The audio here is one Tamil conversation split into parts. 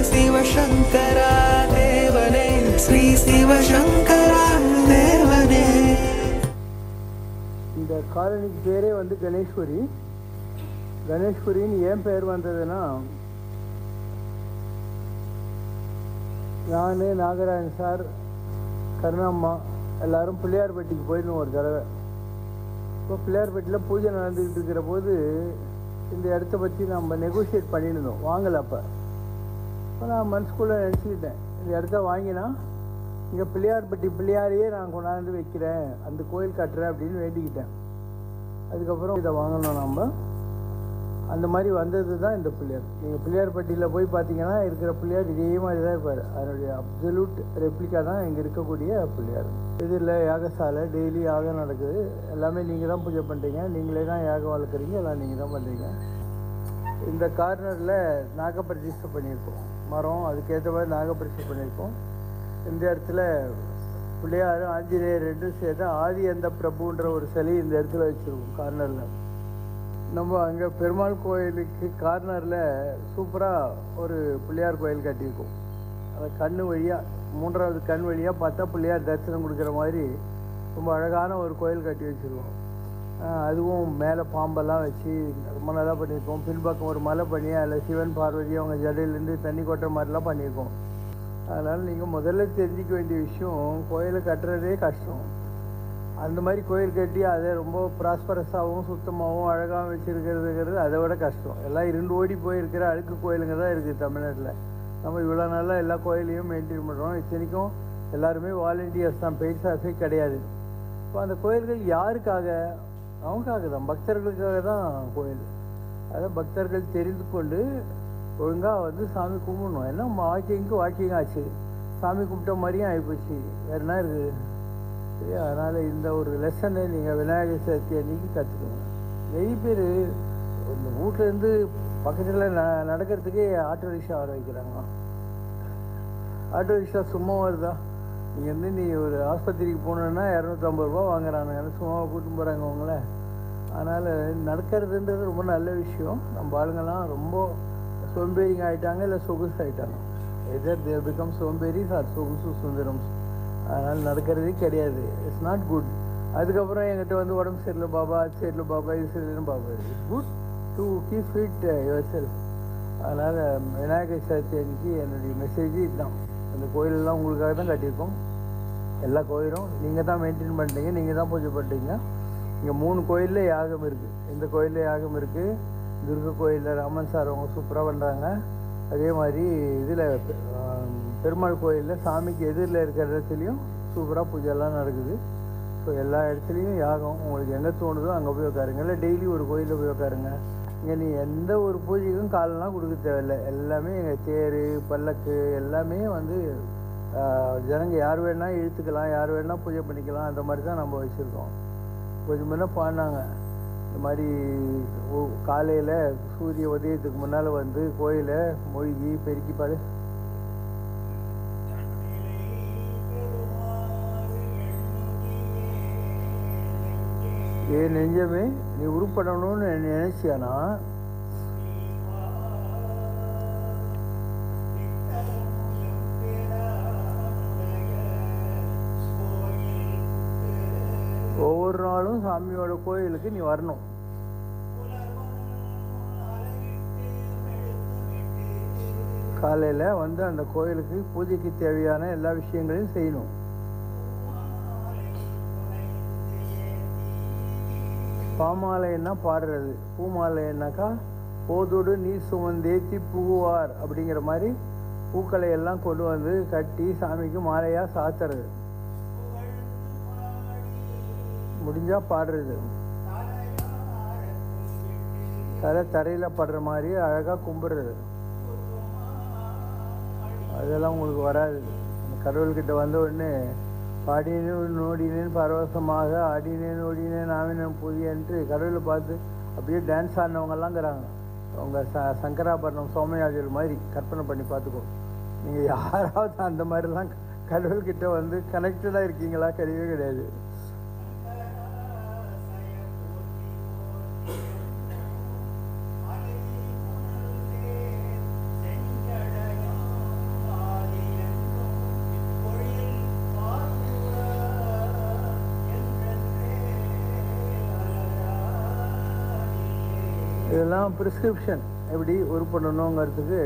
சிவசங்கரா தேவனே ஸ்ரீ சிவசங்கரா தேவனே. இந்த காலனிக்கு பேரே வந்து கணேஸ்வரி. கணேஸ்வரின்னு ஏன் பேர் வந்ததுன்னா, நான், நாகராஜன் சார், கருணாம்மா எல்லாரும் பிள்ளையார்பட்டிக்கு போயிருந்தோம் ஒரு தடவை. இப்போ பிள்ளையார்பட்டியில் பூஜை நடந்துக்கிட்டு இருக்கிற போது இந்த இடத்த பற்றி நம்ம நெகோஷியேட் பண்ணியிருந்தோம், வாங்கலை. அப்போ நான் மனசுக்குள்ளே நினச்சிக்கிட்டேன், இந்த இடத்த வாங்கினா இங்கே பிள்ளையார்பட்டி பிள்ளையாரையே நான் கொண்டாந்து வைக்கிறேன், அந்த கோயில் கட்டுறேன் அப்படின்னு வேண்டிக்கிட்டேன். அதுக்கப்புறம் இதை வாங்கினோம் நம்ம. அந்த மாதிரி வந்தது தான் இந்த பிள்ளையார். நீங்கள் பிள்ளையார்பட்டியில் போய் பார்த்தீங்கன்னா இருக்கிற பிள்ளையார் இதே மாதிரி தான் இருப்பார். அதனுடைய அப்சல்யூட் ரெப்ளிகா தான் இங்கே இருக்கக்கூடிய பிள்ளையார். இதில் யாகசாலை டெய்லி யாகம் நடக்குது. எல்லாமே நீங்கள் தான் பூஜை பண்ணுறீங்க, நீங்களே தான் யாகம் வளர்க்குறீங்க, எல்லாம் நீங்கள் தான் பண்ணுறீங்க. இந்த கார்னரில் நாகப்பிரதிஷ்டை பண்ணியிருக்கோம், மரம் அதுக்கேற்ற மாதிரி நாகப்பிரதிஷ்டை பண்ணியிருக்கோம். இந்த இடத்துல பிள்ளையார் ஆஞ்சநேயர் ரெண்டும் சேர்த்து ஆதி அந்த பிரபுன்ற ஒரு சிலை இந்த இடத்துல வச்சுருக்கோம் கார்னரில். நம்ம அங்கே பெருமாள் கோயிலுக்கு கார்னரில் சூப்பராக ஒரு பிள்ளையார் கோயில் கட்டியிருக்கோம். அந்த கண் வழியாக, மூன்றாவது கண் வழியாக பார்த்தா பிள்ளையார் தரிசனம் கொடுக்குற மாதிரி ரொம்ப அழகான ஒரு கோயில் கட்டி வச்சுருக்கோம். அதுவும் மேலே பாம்பெல்லாம் வச்சு ரொம்ப நல்லா பண்ணியிருக்கோம். பின்பக்கம் ஒரு மலை பண்ணி அதில் சிவன் பார்வதி அவங்க ஜடையிலேருந்து தண்ணி கொட்டுற மாதிரிலாம் பண்ணியிருக்கோம். அதனால் நீங்கள் முதல்ல தெரிஞ்சிக்க வேண்டிய விஷயம், கோயிலை கட்டுறதே கஷ்டம். அந்த மாதிரி கோயில் கட்டி அதை ரொம்ப ப்ராஸ்பரஸாகவும் சுத்தமாகவும் அழகாகவும் வச்சுருக்கிறதுங்கிறது அதை விட கஷ்டம். எல்லாம் இருண்டு ஓடி போயிருக்கிற அழுக்கு கோயிலுங்க தான் இருக்குது தமிழ்நாட்டில். நம்ம இவ்வளோ நாளாக எல்லா கோயிலையும் மெயின்டைன் பண்ணுறோம். இத்தனைக்கும் எல்லாருமே வாலண்டியர்ஸ் தான், பெய்ட் ஸ்டாஃபே கிடையாது. இப்போ அந்த கோயில்கள் யாருக்காக? அவங்களுக்காக தான், பக்தர்களுக்காக தான் கோயில். அதை பக்தர்கள் தெரிந்து கொண்டு ஒழுங்காக வந்து சாமி கும்பிடணும். ஏன்னா வாக்கிங் ஆச்சு, சாமி கும்பிட்ட மாதிரியும் ஆகிப்போச்சு, வேறு என்ன இருக்குது? அதனால் இந்த ஒரு லெசனை நீங்கள் விநாயகர் சதுர்த்தி அன்றைக்கி கற்றுக்கணும். நிறைய பேர் இந்த வீட்டிலேருந்து பக்கத்தில் நடக்கிறதுக்கே ஆட்டோ ரிக்ஷா வர வைக்கிறாங்க. ஆட்டோ ரிக்ஷா சும்மா வருதா? இங்கேருந்து நீ ஒரு ஆஸ்பத்திரிக்கு போகணுன்னா 250 ரூபா வாங்குறானுங்க, சும்மாவை கூட்டின்னு போகிறாங்க அவங்கள. அதனால் நடக்கிறதுன்றது ரொம்ப நல்ல விஷயம். நம்ம ஆளுங்கள்லாம் ரொம்ப சோம்பேறிங்க ஆகிட்டாங்க, இல்லை சொகுசு ஆகிட்டாங்க. எதர் தேர் பிகம் சோம்பேரிஸ் ஆர் சொகுசு சுந்தரம்ஸ். அதனால் நடக்கிறதே கிடையாது. It's not good. அதுக்கப்புறம் என்கிட்ட வந்து உடம்பு சரியில்லை பாபா, அது சரியில்லை பாபா, இது சரியில்லைன்னு Baba. It's good to keep fit your self. அதனால் விநாயகர் சதுர்த்தி அன்றைக்கி என்னுடைய மெசேஜ் இதுதான். அந்த கோயிலெல்லாம் உங்களுக்காக தான் கட்டியிருக்கோம். எல்லா கோயிலும் நீங்கள் தான் மெயின்டைன் பண்ணுறீங்க, நீங்கள் தான் பூஜை பண்ணுறீங்க. இங்கே 3 கோயிலில் யாகம் இருக்குது. இந்த கோயிலில் யாகம் இருக்குது, துர்கா கோயிலில் ராமன் சார் அவங்க சூப்பராக பண்ணுறாங்க. அதே மாதிரி இதில் பெருமாள் கோயிலில் சாமிக்கு எதிரில் இருக்கிற இடத்துலையும் சூப்பராக பூஜைலாம் நடக்குது. ஸோ எல்லா இடத்துலையும் யாகம். உங்களுக்கு எங்கே தோணுதோ அங்கே போய் உட்காருங்க, இல்லை டெய்லி ஒரு கோயிலில் போய் உட்காருங்க. இங்கே நீ எந்த ஒரு பூஜைக்கும் காலெலாம் கொடுக்க தேவையில்லை. எல்லாமே எங்கள் தேர் பல்லக்கு எல்லாமே வந்து ஜனங்க யார் வேணால் இழுத்துக்கலாம், யார் வேணால் பூஜை பண்ணிக்கலாம். அந்த மாதிரி தான் நம்ம வச்சுருக்கோம். கொஞ்சம் முன்னே பாடினாங்க, இந்த மாதிரி காலையில் சூரிய உதயத்துக்கு முன்னால் வந்து கோயிலை மொழிகி பெருக்கி பாரு. ஏன் நெஞ்சமே நீ உருப்படணும்னு நினைச்சியானா, ஒவ்வொரு நாளும் சாமியோட கோயிலுக்கு நீ வரணும். காலையில் வந்து அந்த கோயிலுக்கு பூஜைக்கு தேவையான எல்லா விஷயங்களையும் செய்யணும். பாமாலைன்னா பாடுறது, பூமாலைன்னாக்கா போதோடு நீர் சுமந்தேத்தி புகுவார் அப்படிங்கிற மாதிரி பூக்களை எல்லாம் கொண்டு வந்து கட்டி சாமிக்கு மாலையாக சாத்துறது. முடிஞ்சால் பாடுறது, தரையில் படுற மாதிரி அழகாக கும்பிடுறது. அதெல்லாம் உங்களுக்கு வராது. கடவுள்கிட்ட வந்த உடனே பாடினேன் நோடினேன் பரவசமாக ஆடினேன் ஓடினேன் ஆவினேன் புதியன்ட்டு கடவுளை பார்த்து அப்படியே டான்ஸ் ஆடினவங்கெல்லாம் இருக்கிறாங்க. அவங்க சங்கராபரணம் சோமயாஜிகள் மாதிரி கற்பனை பண்ணி பார்த்துக்கோ. நீங்கள் யாராவது அந்த மாதிரிலாம் கடவுள்கிட்ட வந்து கனெக்டடாக இருக்கீங்களா? கிடையவே கிடையாது. இதெல்லாம் ப்ரிஸ்கிரிப்ஷன் எப்படி உருப்படணுங்கிறதுக்கு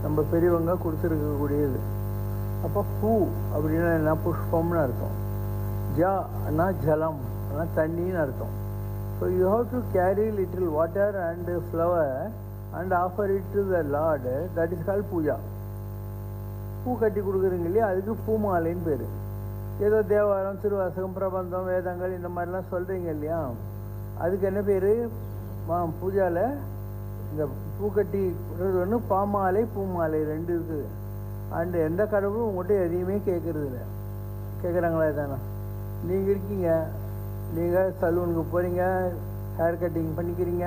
நம்ம பெரியவங்க கொடுத்துருக்கக்கூடியது. அப்போ பூ அப்படின்னா என்ன, புஷ்பம்னு அர்த்தம். ஜானா ஜலம், ஆனால் தண்ணின்னு அர்த்தம். So you have to carry little water and flower and offer it to the lord. That is call puja. பூ கட்டி கொடுக்குறீங்க இல்லையா, அதுக்கு பூமாலைன்னு பேர். ஏதோ தேவாரம், திருவாசகம், பிரபந்தம், வேதங்கள் இந்த மாதிரிலாம் சொல்கிறீங்க இல்லையா, அதுக்கு என்ன பேர்? பூஜாவில் இந்த பூக்கட்டி ஒன்று பாமாலை பூமாலை ரெண்டு இருக்குது. அண்டு எந்த கடவுளும் உங்கள்கிட்ட எதையுமே கேட்குறது இல்லை. கேட்குறாங்களா? தானே நீங்கள் இருக்கீங்க, நீங்கள் சலூனுக்கு போகிறீங்க, ஹேர் கட்டிங் பண்ணிக்கிறீங்க,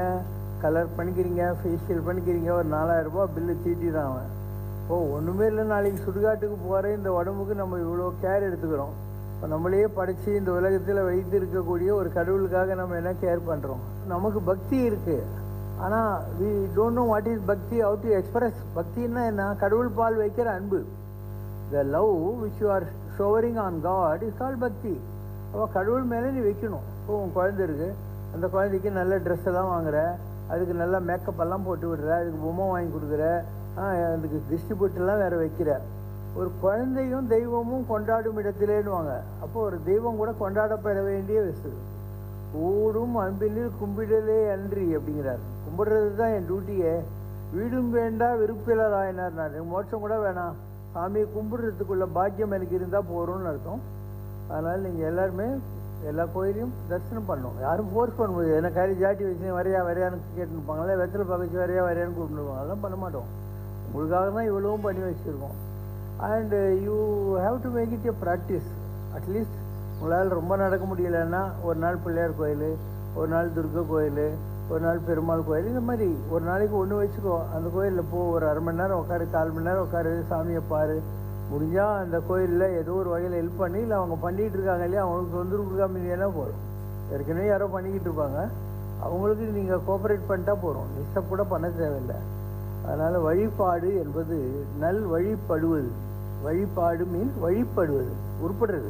கலர் பண்ணிக்கிறீங்க, ஃபேஷியல் பண்ணிக்கிறீங்க, ஒரு 4000 ரூபா பில்லு தீட்டிடுறான் அவன். ஒன்றுமே இல்லை, நாளைக்கு சுடுகாட்டுக்கு போகிற இந்த உடம்புக்கு நம்ம இவ்வளோ கேர் எடுத்துக்கிறோம். இப்போ நம்மளையே படைச்சி இந்த உலகத்தில் வைத்து இருக்கக்கூடிய ஒரு கடவுளுக்காக நம்ம என்ன கேர் பண்ணுறோம்? நமக்கு பக்தி இருக்குது, ஆனால் we don't know what is bhakti, how to express. பக்தின்னா என்ன? கடவுள் பால் வைக்கிற அன்பு. The love which you are showering on God is call bhakti. அப்போ கடவுள் மேலே நீ வைக்கணும். இப்போ உன் குழந்தை இருக்குது, அந்த குழந்தைக்கு நல்ல ட்ரெஸ் எல்லாம் வாங்குற, அதுக்கு நல்லா மேக்கப் எல்லாம் போட்டு விடுற, அதுக்கு பொம்மை வாங்கி கொடுக்குற, அதுக்கு டிஸ்ட்ரிபியூட்டர்லாம் வேறு வைக்கிற. ஒரு குழந்தையும் தெய்வமும் கொண்டாடும் இடத்திலேன்னுவாங்க. அப்போ ஒரு தெய்வம் கூட கொண்டாடப்பட வேண்டிய வசதி. கூடும் அன்பினில் கும்பிடலே அன்றி அப்படிங்கிறார். கும்பிடுறது தான் என் டியூட்டியே. வீடும் வேண்டா விருப்பிலராயினார். நான் மோட்சம் கூட வேணாம், சாமியை கும்பிடுறதுக்குள்ள பாக்கியம் எனக்கு இருந்தால் போகிறோம்னு அர்த்தம். அதனால் நீங்கள் எல்லாருமே எல்லா கோயிலையும் தரிசனம் பண்ணணும். யாரும் ஃபோர்ஸ் பண்ண முடியாது. என்ன கையில் ஜாட்டி வச்சு வரையான்னு கேட்டுருப்பாங்களே, வெத்தலை பார்க்க வரையான்னு கூப்பிட்டுருவாங்க. அதெல்லாம் பண்ண மாட்டோம். உங்களுக்காக தான் இவ்வளவும் பண்ணி வச்சுருக்கோம். And you have to make it a practice. At least உங்களால் ரொம்ப நடக்க முடியலைன்னா ஒரு நாள் பிள்ளையார் கோயில், ஒரு நாள் துர்கா கோயில், ஒரு நாள் பெருமாள் கோயில், இந்த மாதிரி ஒரு நாளைக்கு ஒன்று வச்சுக்கோ. அந்த கோயிலில் போ, ஒரு 1/2 மணி நேரம் உட்காரு, 1/4 மணி நேரம் உட்காரு, சாமியை பாரு. முடிஞ்சால் அந்த கோயிலில் ஏதோ ஒரு வகையில் ஹெல்ப் பண்ணி, இல்லை அவங்க பண்ணிகிட்டு இருக்காங்க இல்லையா, அவங்களுக்கு தொந்தரவு கொடுக்காம போகிறோம். ஏற்கனவே யாரோ பண்ணிக்கிட்டு இருப்பாங்க, அவங்களுக்கு நீங்கள் கோஆப்ரேட் பண்ணிட்டா போகிறோம். டிஸ்டர்ப் கூட பண்ண தேவையில்லை. அதனால் வழிபாடு என்பது நல் வழிபடுவது. வழிபாடு மீன்ஸ் வழிபடுவது, உருப்படுறது.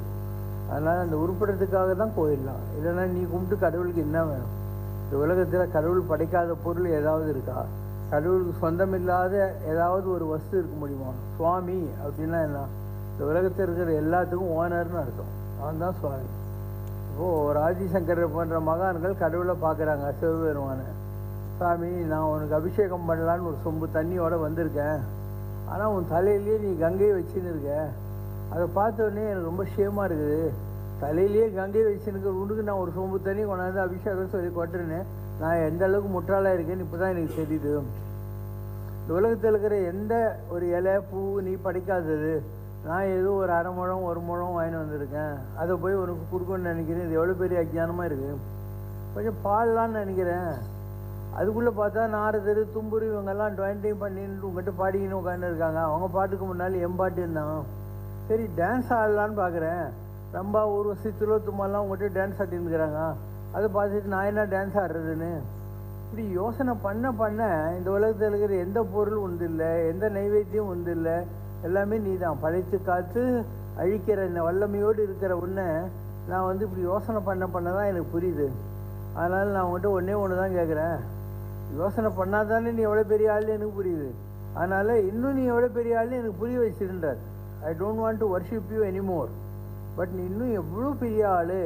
அதனால் அந்த உருப்படுறதுக்காக தான் கோயில்லாம். இல்லைன்னா நீ கும்பிட்டு கடவுளுக்கு என்ன வேணும்? இந்த உலகத்தில் கடவுள் படைக்காத பொருள் ஏதாவது இருக்கா? கடவுளுக்கு சொந்தமில்லாத ஏதாவது ஒரு வஸ்து இருக்க முடியுமா? சுவாமி அப்படின்னா என்ன? இந்த உலகத்தில் இருக்கிற எல்லாத்துக்கும் ஓனர்னு அர்த்தம். அவன் தான் சுவாமி. இப்போது ஆதிசங்கரர் போன்ற மகான்கள் கடவுளை பார்க்குறாங்க, சிவபெருமான. சாமி, நான் உனக்கு அபிஷேகம் பண்ணலான்னு ஒரு சொம்பு தண்ணியோடு வந்திருக்கேன், ஆனால் உன் தலையிலேயே நீ கங்கையை வச்சுன்னு இருக்க. அதை பார்த்தோடனே எனக்கு ரொம்ப ஷேமாக இருக்குது. தலையிலேயே கங்கையை வச்சுன்னு உனக்கு நான் ஒரு சொம்பு தண்ணி கொண்டாந்து அபிஷேகம் சொல்லி கொட்டுறேன்னு நான் எந்த அளவுக்கு முற்றாளாக இருக்கேன்னு இப்போ தான் எனக்கு தெரியுது. இந்த உலகத்தில் இருக்கிற எந்த ஒரு இலை பூ நீ படைக்காதது, நான் ஏதோ ஒரு 1/2 முழம் 1 முழம் வாங்கிட்டு வந்திருக்கேன், அதை போய் உனக்கு கொடுக்கணும்னு நினைக்கிறேன். இது எவ்வளோ பெரிய அஜ்ஞானமாக இருக்குது. கொஞ்சம் பாடலான்னு நினைக்கிறேன். அதுக்குள்ளே பார்த்தா நாரதர், தும்புரு இவங்கெல்லாம் 20 பண்ணிட்டு உங்கள்கிட்ட பாடிக்கின்னு உட்காந்து இருக்காங்க. அவங்க பாட்டுக்கு முன்னால் என் பாட்டு இருந்தான். சரி, டான்ஸ் ஆடலான்னு பார்க்குறேன். ரொம்ப ஒரு வருஷத்துலோ தும்மாலாம் உங்கள்கிட்ட டான்ஸ் ஆட்டிருந்துக்கிறாங்க. அதை பார்த்துட்டு நான் என்ன டான்ஸ் ஆடுறதுன்னு இப்படி யோசனை பண்ண இந்த உலகத்தில் இருக்கிற எந்த பொருள் ஒன்று இல்லை, எந்த நைவேத்தியம் ஒன்று இல்லை, எல்லாமே நீ தான் படைத்து காத்து அழிக்கிற வல்லமையோடு இருக்கிற உன்னை நான் இப்படி யோசனை பண்ண தான் எனக்கு புரியுது. அதனால் நான் உங்கள்கிட்ட ஒன்று தான் கேட்குறேன். யோசனை பண்ணாதானே நீ எவ்வளோ பெரிய ஆள்னு எனக்கு புரியுது. அதனால் இன்னும் நீ எவ்வளோ பெரிய ஆள்னு எனக்கு புரிய வச்சுருந்தார். I don't want to worship you anymore, but நீ இன்னும் எவ்வளோ பெரிய ஆள்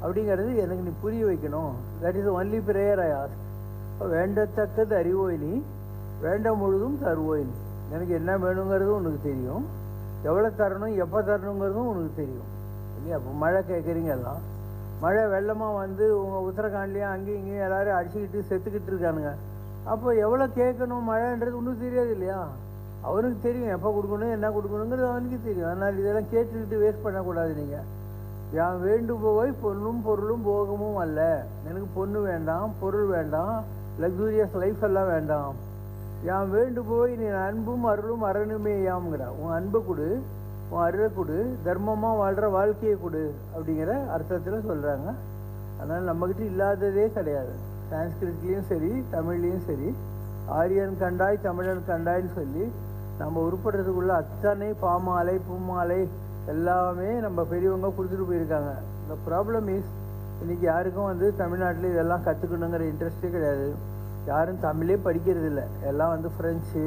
அப்படிங்கிறது எனக்கு நீ புரிய வைக்கணும். That is only prayer I ask. வேண்டத்தக்கது அறிவோய் நீ, வேண்ட முழுதும் தருவோய் நீ. எனக்கு என்ன வேணுங்கிறதும் உனக்கு தெரியும், எவ்வளோ தரணும் எப்போ தரணுங்கிறதும் உனக்கு தெரியும் இல்லையா? அப்போ மழை கேட்குறீங்க, எல்லாம் மழை வெள்ளமாக உங்கள் உத்தரகாண்ட்லேயும் அங்கேயும் இங்கேயும் எல்லோரும் அடிச்சுக்கிட்டு செத்துக்கிட்டு இருக்கானுங்க. அப்போ எவ்வளோ கேட்கணும் மழைன்றது உனக்கு தெரியாது இல்லையா? அவனுக்கு தெரியும் எப்போ கொடுக்கணும் என்ன கொடுக்கணுங்கிறது அவனுக்கு தெரியும். அதனால் இதெல்லாம் கேட்டுக்கிட்டு வேஸ்ட் பண்ணக்கூடாது. நீங்கள் யான் வேண்டு போய் பொண்ணும் பொருளும் போகமும் அல்ல. எனக்கு பொண்ணு வேண்டாம், பொருள் வேண்டாம், லக்ஸூரியஸ் லைஃப் எல்லாம் வேண்டாம். யான் வேண்டு போய் நீ அன்பும் அருளும் அரணுமேயாம்ங்கிற. உன் அன்பை கொடு, உன் அருளை கொடு, தர்மமாக வாழ்கிற வாழ்க்கையை கொடு அப்படிங்கிற அர்த்தத்தில் சொல்கிறாங்க. அதனால் நம்மக்கிட்ட இல்லாததே கிடையாது. சான்ஸ்கிரிட்லேயும் சரி தமிழ்லேயும் சரி ஆரியன் கண்டாய் தமிழன் கண்டாய்ன்னு சொல்லி நம்ம உருப்படுறதுக்குள்ள அத்தனை பாமாலை பூமாலை எல்லாமே நம்ம பெரியவங்க கொடுத்துட்டு போயிருக்காங்க. இந்த ப்ராப்ளம் இஸ் இன்றைக்கி யாருக்கும் தமிழ்நாட்டில் இதெல்லாம் கற்றுக்கணுங்கிற இன்ட்ரெஸ்ட்டே கிடையாது. யாரும் தமிழே படிக்கிறது இல்லை. எல்லாம் வந்து ஃப்ரெஞ்சு,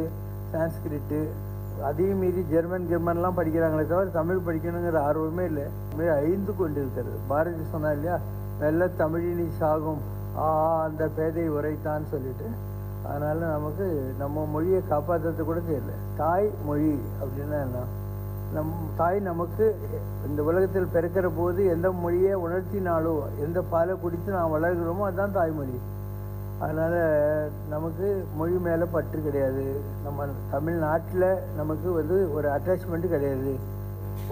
சான்ஸ்கிரிட்டு, அதையும் மீறி ஜெர்மன்லாம் படிக்கிறாங்களே தவிர தமிழ் படிக்கணுங்கிற ஆர்வமே இல்லை. தமிழ் அழிந்து கொண்டு இருக்கிறது. பாரதி சொன்னா இல்லையா, மெல்ல தமிழினி சாகும் அந்த பேதை உரைத்தான்னு சொல்லிட்டு. அதனால் நமக்கு நம்ம மொழியை காப்பாற்றுறது கூட தெரியல. தாய் மொழி அப்படின்னா என்ன? தாய் நமக்கு இந்த உலகத்தில் பிறக்கிற போது எந்த மொழியை உணர்த்தினாலோ, எந்த பாலை குடித்து நாம் வளர்கிறோமோ அதுதான் தாய்மொழி. அதனால் நமக்கு மொழி மேலே பற்று கிடையாது. நம்ம தமிழ்நாட்டில் நமக்கு வந்து ஒரு அட்டாச்மெண்ட்டு கிடையாது.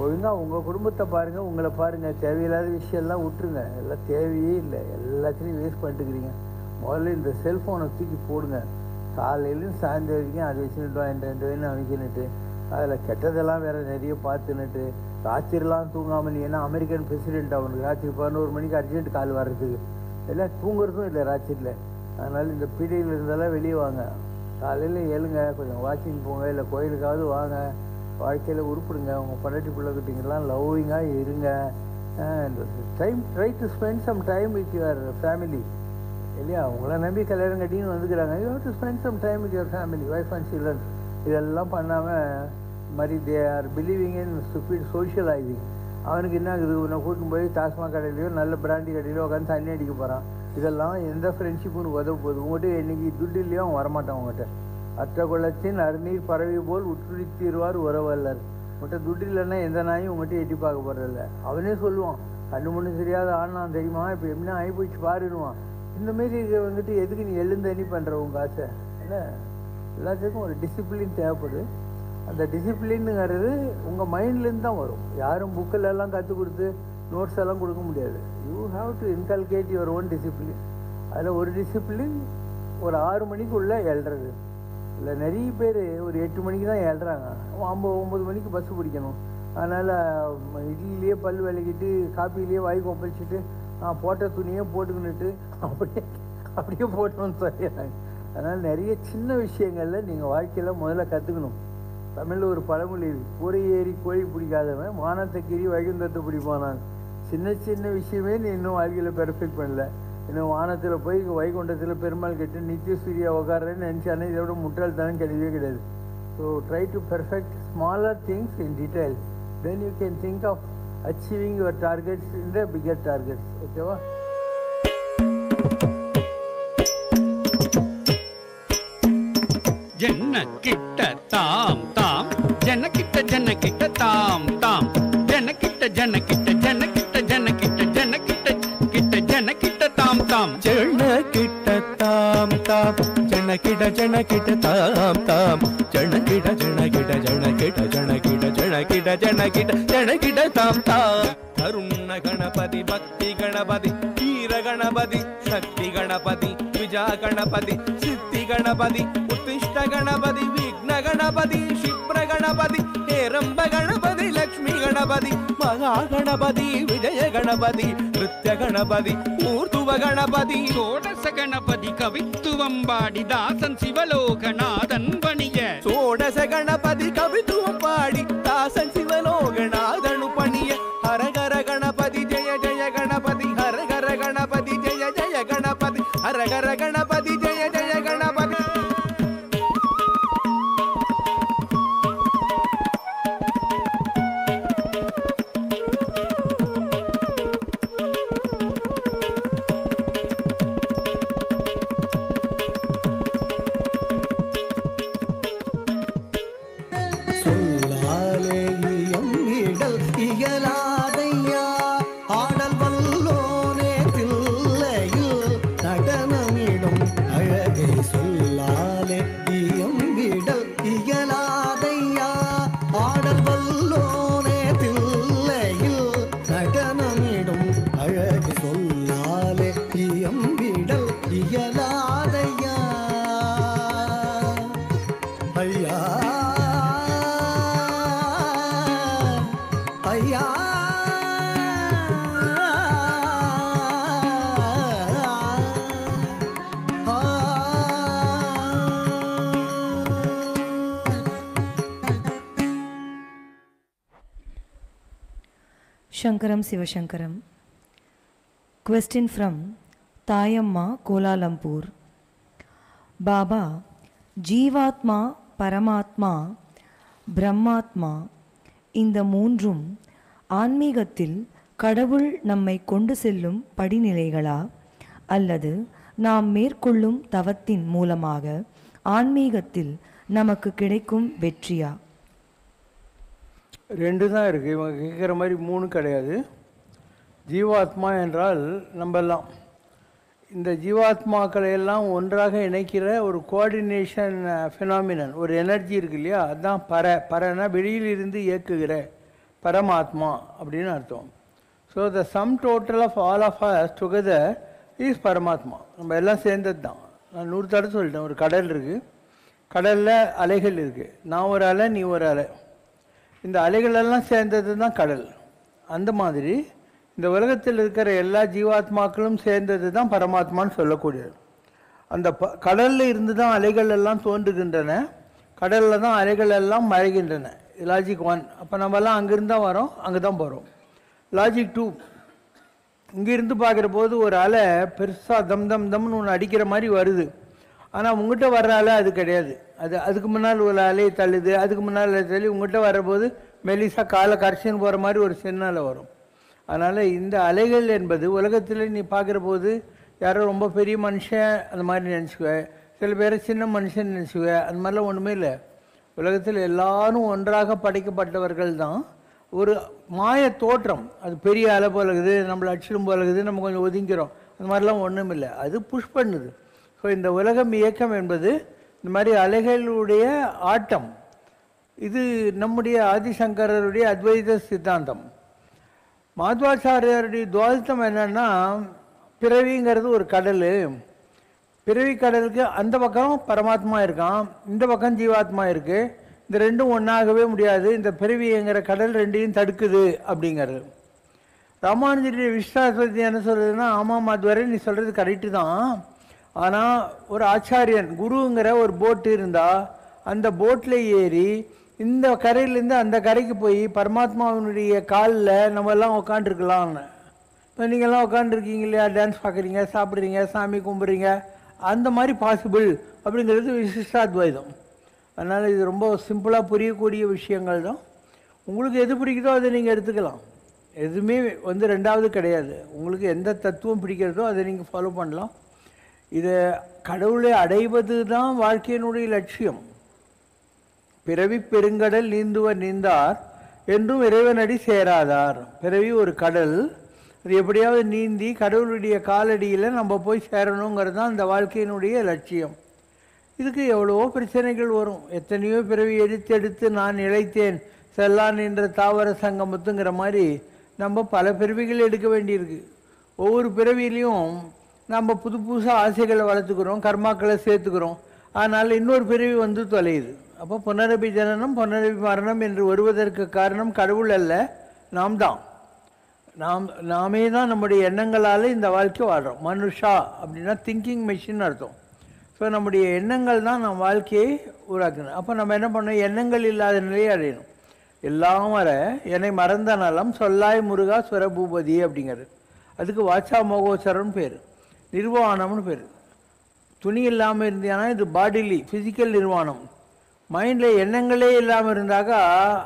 ஒழுங்காக உங்கள் குடும்பத்தை பாருங்கள், உங்களை பாருங்கள். தேவையில்லாத விஷயம்லாம் விட்டுருங்க. எல்லாம் தேவையே இல்லை, எல்லாத்தையும் வேஸ்ட் பண்ணிட்டுக்கிறீங்க. முதல்ல இந்த செல்ஃபோனை தூக்கி போடுங்க. காலையிலும் சாயந்தரம் வரைக்கும் அதை வச்சுட்டு 2 அமைக்கினுட்டு அதில் கெட்டதெல்லாம் வேறு நிறைய பார்த்துன்னுட்டு ராத்திரிலாம் தூங்காமல். ஏன்னா அமெரிக்கன் பிரசிடென்ட் அவனுக்கு ராத்திரி 11 மணிக்கு அர்ஜென்ட் கால் வர்றதுக்கு எல்லாம் தூங்குறதும் இல்லை ராத்திரியில். அதனால் இந்த பீரியடில் இருந்தெல்லாம் வெளியே வாங்க. காலையில் எழுங்க, கொஞ்சம் வாக்கிங் போங்க, இல்லை கோயிலுக்காவது வாங்க. வாழ்க்கையில் உருப்பிடுங்க. உங்கள் பொண்டாட்டி பிள்ளைகிட்டிங்கெல்லாம் லவ்விங்காக இருங்க. Try to spend some time with your family இல்லையா? உங்களை நம்பி கல்யாணம் கட்டின்னு வந்துக்கிறாங்க. You have to spend some time with your family, wife and children. இதெல்லாம் பண்ணாமல் மாதிரி they are believing in stupid socialising. அவனுக்கு என்ன ஆகுது? உன்னை கூட்டின்னு போய் டாஸ்மாக் கடையிலையோ நல்ல பிராண்டி கடையிலையோ உட்காந்து தண்ணி அடிக்க போகிறான். இதெல்லாம் எந்த ஃப்ரெண்ட்ஷிப்புன்னு உதவ போகுது? உங்கள்கிட்ட இன்றைக்கி துட்டு இல்லையோ அவன் வரமாட்டான். உங்கள்கிட்ட அற்ற குளத்தின் அருநீர் பறவை போல் உற்றுடித்தீர்வார் உறவல்லர். உங்கள்கிட்ட துட்டு இல்லைன்னா எந்த நாயும் உங்கள்கிட்ட எட்டி பார்க்க போகிறதில்ல. அவனே சொல்லுவான், கண்ணு முன்னு தெரியாத ஆனான் தெரியுமா, இப்போ என்ன ஆகி போயிடுச்சு பாருடுவான். இந்தமாரி வந்துட்டு எதுக்கு நீ எழுந்தனி பண்ணுற உங்கள் ஆசை? இல்லை, எல்லாத்துக்கும் ஒரு டிசிப்ளின் தேவைப்படுது. அந்த டிசிப்ளின்னுங்கிறது உங்கள் மைண்ட்லேருந்து தான் வரும். யாரும் புக்கில் எல்லாம் கற்றுக் கொடுத்து நோட்ஸ் எல்லாம் கொடுக்க முடியாது. You have to inculcate your own discipline. அதில் ஒரு டிசிப்ளின் ஒரு 6 மணிக்குள்ளே எழுறது. இல்லை நிறைய பேர் ஒரு 8 மணிக்கு தான் எழுறாங்க. 9 மணிக்கு பஸ்ஸு பிடிக்கணும். அதனால் இட்லிலேயே பல் விளக்கிட்டு காப்பிலேயே வாய் கொப்பளிச்சுட்டு போட்ட துணியே போட்டுக்கின்னுட்டு அப்படியே போட்டணும்னு சொல்லிடுறாங்க. அதனால் நிறைய சின்ன விஷயங்களில் நீங்கள் வாழ்க்கையில் முதல்ல கற்றுக்கணும். தமிழில் ஒரு பழமொழி, கூரை ஏறி கோழி பிடிக்காதவன் வானத்தை கீறி வைகுந்தத்தை பிடிப்பானான். சின்ன சின்ன விஷயமே நீ இன்னும் வாழ்க்கையில் பெர்ஃபெக்ட் பண்ணல. இன்னும் வானத்தில் போய் வைகுண்டத்தில் பெருமாள் கட்டு நித்திய சூரியா உட்காரன்னு நினச்சானே இதோட முட்டாள்தானே கிடையவே கிடையாது. So try to perfect smaller things in detail. Then you can think of achieving your targets in the bigger targets. ஓகேவா? ஜனக்கிட்ட தாம் தாம், ஜனக்கிட்ட ஜனக்கிட்ட தாம் தாம், ஜனக்கிட்ட ஜனக்கிட்ட ஜனக்கிட்ட ஜனக்கிட்ட ஜனக்கிட்ட கிட்ட ஜனக்கிட்ட தாம் தாம், ஜனக்கிட்ட தாம் தாம், ஜனக்கிட்ட ஜனக்கிட்ட தாம் தாம், ஜனக்கிட்ட ஜனக்கிட்ட ஜனக்கிட்ட ஜனக்கிட்ட ஜனக்கிட்ட ஜனக்கிட்ட ஜனக்கிட்ட தாம் தாம். கருண கணபதி, பக்தி கணபதி, வீர கணபதி, சக்தி கணபதி, விஜா கணபதி, சித்தி கணபதி, உத்திஷ்ட கணபதி, விக்ன கணபதி, க்ஷிப்ர கணபதி, ஹேரம்ப கணபதி, லக்ஷ்மி கணபதி, மகா கணபதி, விஜய கணபதி, நிருத்ய கணபதி, ஊர்துவ கணபதி, சோடச கணபதி கவித்துவம் பாடி தாசன் சிவலோகநாதன் பணிய. சோடச கணபதி கவித்துவம் பாடி தாசன் சிவலோகநாதனு பணிய. ஹரஹர கணபதி ஜெய ஜெய கணபதி, ஹரஹர கணபதி ஜெய ஜெய கணபதி, ஹரஹர Ganapathi Jaya Jaya Ganapathi. Shankaram Sivashankaram. Question from Tayamma, Kuala Lumpur. Baba, ஜீவாத்மா, பரமாத்மா, பிரம்மாத்மா இந்த மூன்றும் ஆன்மீகத்தில் கடவுள் நம்மை கொண்டு செல்லும் படிநிலைகளா அல்லது நாம் மேற்கொள்ளும் தவத்தின் மூலமாக ஆன்மீகத்தில் நமக்கு கிடைக்கும் வெற்றியா? ரெண்டு தான் இருக்குது. இவங்க கேட்குற மாதிரி மூணு கிடையாது. ஜீவாத்மா என்றால் நம்மெல்லாம் இந்த ஜீவாத்மாக்களை எல்லாம் ஒன்றாக இணைக்கிற ஒரு கோஆர்டினேஷன் ஃபினாமினன், ஒரு எனர்ஜி இருக்கு இல்லையா, அதுதான் பரனா வெளியிலிருந்து இயக்குகிற பரமாத்மா அப்படின்னு அர்த்தம். So the sum total of all of us together is பரமாத்மா. நம்ம எல்லாம் சேர்ந்தது தான். நான் 100 தடவை சொல்லிட்டேன். ஒரு கடல் இருக்குது, கடலில் அலைகள் இருக்குது. நான் ஒரு அலை, நீ ஒரு அலை. இந்த அலைகளெல்லாம் சேர்ந்தது தான் கடல். அந்த மாதிரி இந்த உலகத்தில் இருக்கிற எல்லா ஜீவாத்மாக்களும் சேர்ந்தது தான் பரமாத்மான்னு சொல்லக்கூடியது. அந்த கடலில் இருந்து தான் அலைகள் எல்லாம் தோன்றுகின்றன, கடலில் தான் அலைகள் எல்லாம் மறைகின்றன. லாஜிக் 1. அப்போ நம்மெல்லாம் அங்கேருந்து தான் வரோம், அங்கே தான் போகிறோம். லாஜிக் 2, இங்கேருந்து பார்க்குற போது ஒரு அலை பெருசாக தம் தம் தம்னு ஒன்று அடிக்கிற மாதிரி வருது. ஆனால் உங்கள்கிட்ட வர்ற அலை அது கிடையாது. அதுக்கு முன்னால் ஒரு அலையை தள்ளுது, அதுக்கு முன்னால் தள்ளி உங்கள்கிட்ட வர்றபோது மெலிசாக காலை கரைச்சின்னு போகிற மாதிரி ஒரு சின்ன அலை வரும். அதனால் இந்த அலைகள் என்பது உலகத்தில் நீ பார்க்குற போது யாரோ ரொம்ப பெரிய மனுஷன் அந்த மாதிரி நினச்சிக்குவேன், சில பேரை சின்ன மனுஷன் நினச்சிக்குவேன். அந்த மாதிரிலாம் ஒன்றுமே இல்லை. உலகத்தில் எல்லாரும் ஒன்றாக படைக்கப்பட்டவர்கள் தான். ஒரு மாய தோற்றம், அது பெரிய அலை போலகுது, நம்மளை அடிச்சிடும் போலகுது, நம்ம கொஞ்சம் ஒதுங்கிறோம், அந்த மாதிரிலாம் ஒன்றும் இல்லை. அது புஷ் பண்ணுது. ஸோ இந்த உலகம் இயக்கம் என்பது இந்த மாதிரி அலைகளுடைய ஆட்டம். இது நம்முடைய ஆதிசங்கரருடைய அத்வைத சித்தாந்தம். மாத்வாச்சாரியருடைய துவாதித்தம் என்னன்னா, பிறவிங்கிறது ஒரு கடல். பிறவி கடலுக்கு அந்த பக்கம் பரமாத்மா இருக்கான், இந்த பக்கம் ஜீவாத்மா இருக்குது. இந்த ரெண்டும் ஒன்றாகவே முடியாது. இந்த பிறவிங்கிற கடல் ரெண்டையும் தடுக்குது அப்படிங்கிறது. ராமானுஜருடைய விஸ்வாசத்தை என்ன சொல்கிறதுன்னா, ஆமாம் அதுவரை நீ சொல்கிறது கரெக்டு தான். ஆனால் ஒரு ஆச்சாரியன் குருங்கிற ஒரு போட்டு இருந்தால் அந்த போட்டில் ஏறி இந்த கரையிலேருந்து அந்த கரைக்கு போய் பரமாத்மாவினுடைய காலில் நம்ம எல்லாம் உட்காந்துருக்கலாம்னு. இப்போ நீங்கள்லாம் உட்காந்துருக்கீங்க இல்லையா, டான்ஸ் பார்க்குறீங்க, சாப்பிட்றீங்க, சாமி கும்பிட்றீங்க, அந்த மாதிரி பாசிபிள் அப்படிங்கிறது விசிஷ்டாத்வைதம். அதனால் இது ரொம்ப சிம்பிளாக புரியக்கூடிய விஷயங்கள் தான். உங்களுக்கு எது பிடிக்குதோ அதை நீங்கள் எடுத்துக்கலாம். எதுவுமே ரெண்டாவது கிடையாது. உங்களுக்கு எந்த தத்துவம் பிடிக்கிறதோ அதை நீங்கள் ஃபாலோ பண்ணலாம். இதை கடவுளை அடைவது தான் வாழ்க்கையினுடைய லட்சியம். பிறவி பெருங்கடல் நீந்துவர் நீந்தார் என்றும் இறைவனடி சேராதார். பிறவி ஒரு கடல், அது எப்படியாவது நீந்தி கடவுளுடைய காலடியில் நம்ம போய் சேரணுங்கிறது தான் இந்த வாழ்க்கையினுடைய லட்சியம். இதுக்கு எவ்வளவோ பிரச்சனைகள் வரும். எத்தனையோ பிறவி எடுத்து நான் இழைத்தேன் செல்லான் என்ற தாவர சங்கமத்துங்கிற மாதிரி நம்ம பல பிறவிகள் எடுக்க வேண்டியிருக்கு. ஒவ்வொரு பிறவிலையும் நம்ம புதுசாக ஆசைகளை வளர்த்துக்கிறோம், கர்மாக்களை சேர்த்துக்கிறோம். அதனால் இன்னொரு பிறவி தொலையுது. அப்போ புனரபி ஜனனம் புனரபி மரணம் என்று வருவதற்கு காரணம் கடவுள் அல்ல, நாம் தான். நாமே தான் நம்முடைய எண்ணங்களால் இந்த வாழ்க்கை வாழ்கிறோம். மனுஷா அப்படின்னா திங்கிங் மெஷின் அர்த்தம். ஸோ நம்முடைய எண்ணங்கள் தான் நம் வாழ்க்கையை உருவாக்கணும். அப்போ நம்ம என்ன பண்ணணும், எண்ணங்கள் இல்லாத நிலையை அடையணும். எல்லாம் வர என்னை மறந்த நலம் சொல்லாய் முருகா சுரபூபதி அப்படிங்கிறது. அதுக்கு வாச்சா மோகோச்சரம்னு பேர், நிர்வாணம்னு பேர். துணி இல்லாமல் இருந்தேன்னா இது பாடிலி ஃபிசிக்கல் நிர்வாணம். மைண்டில் எண்ணங்களே இல்லாமல் இருந்தாக்கா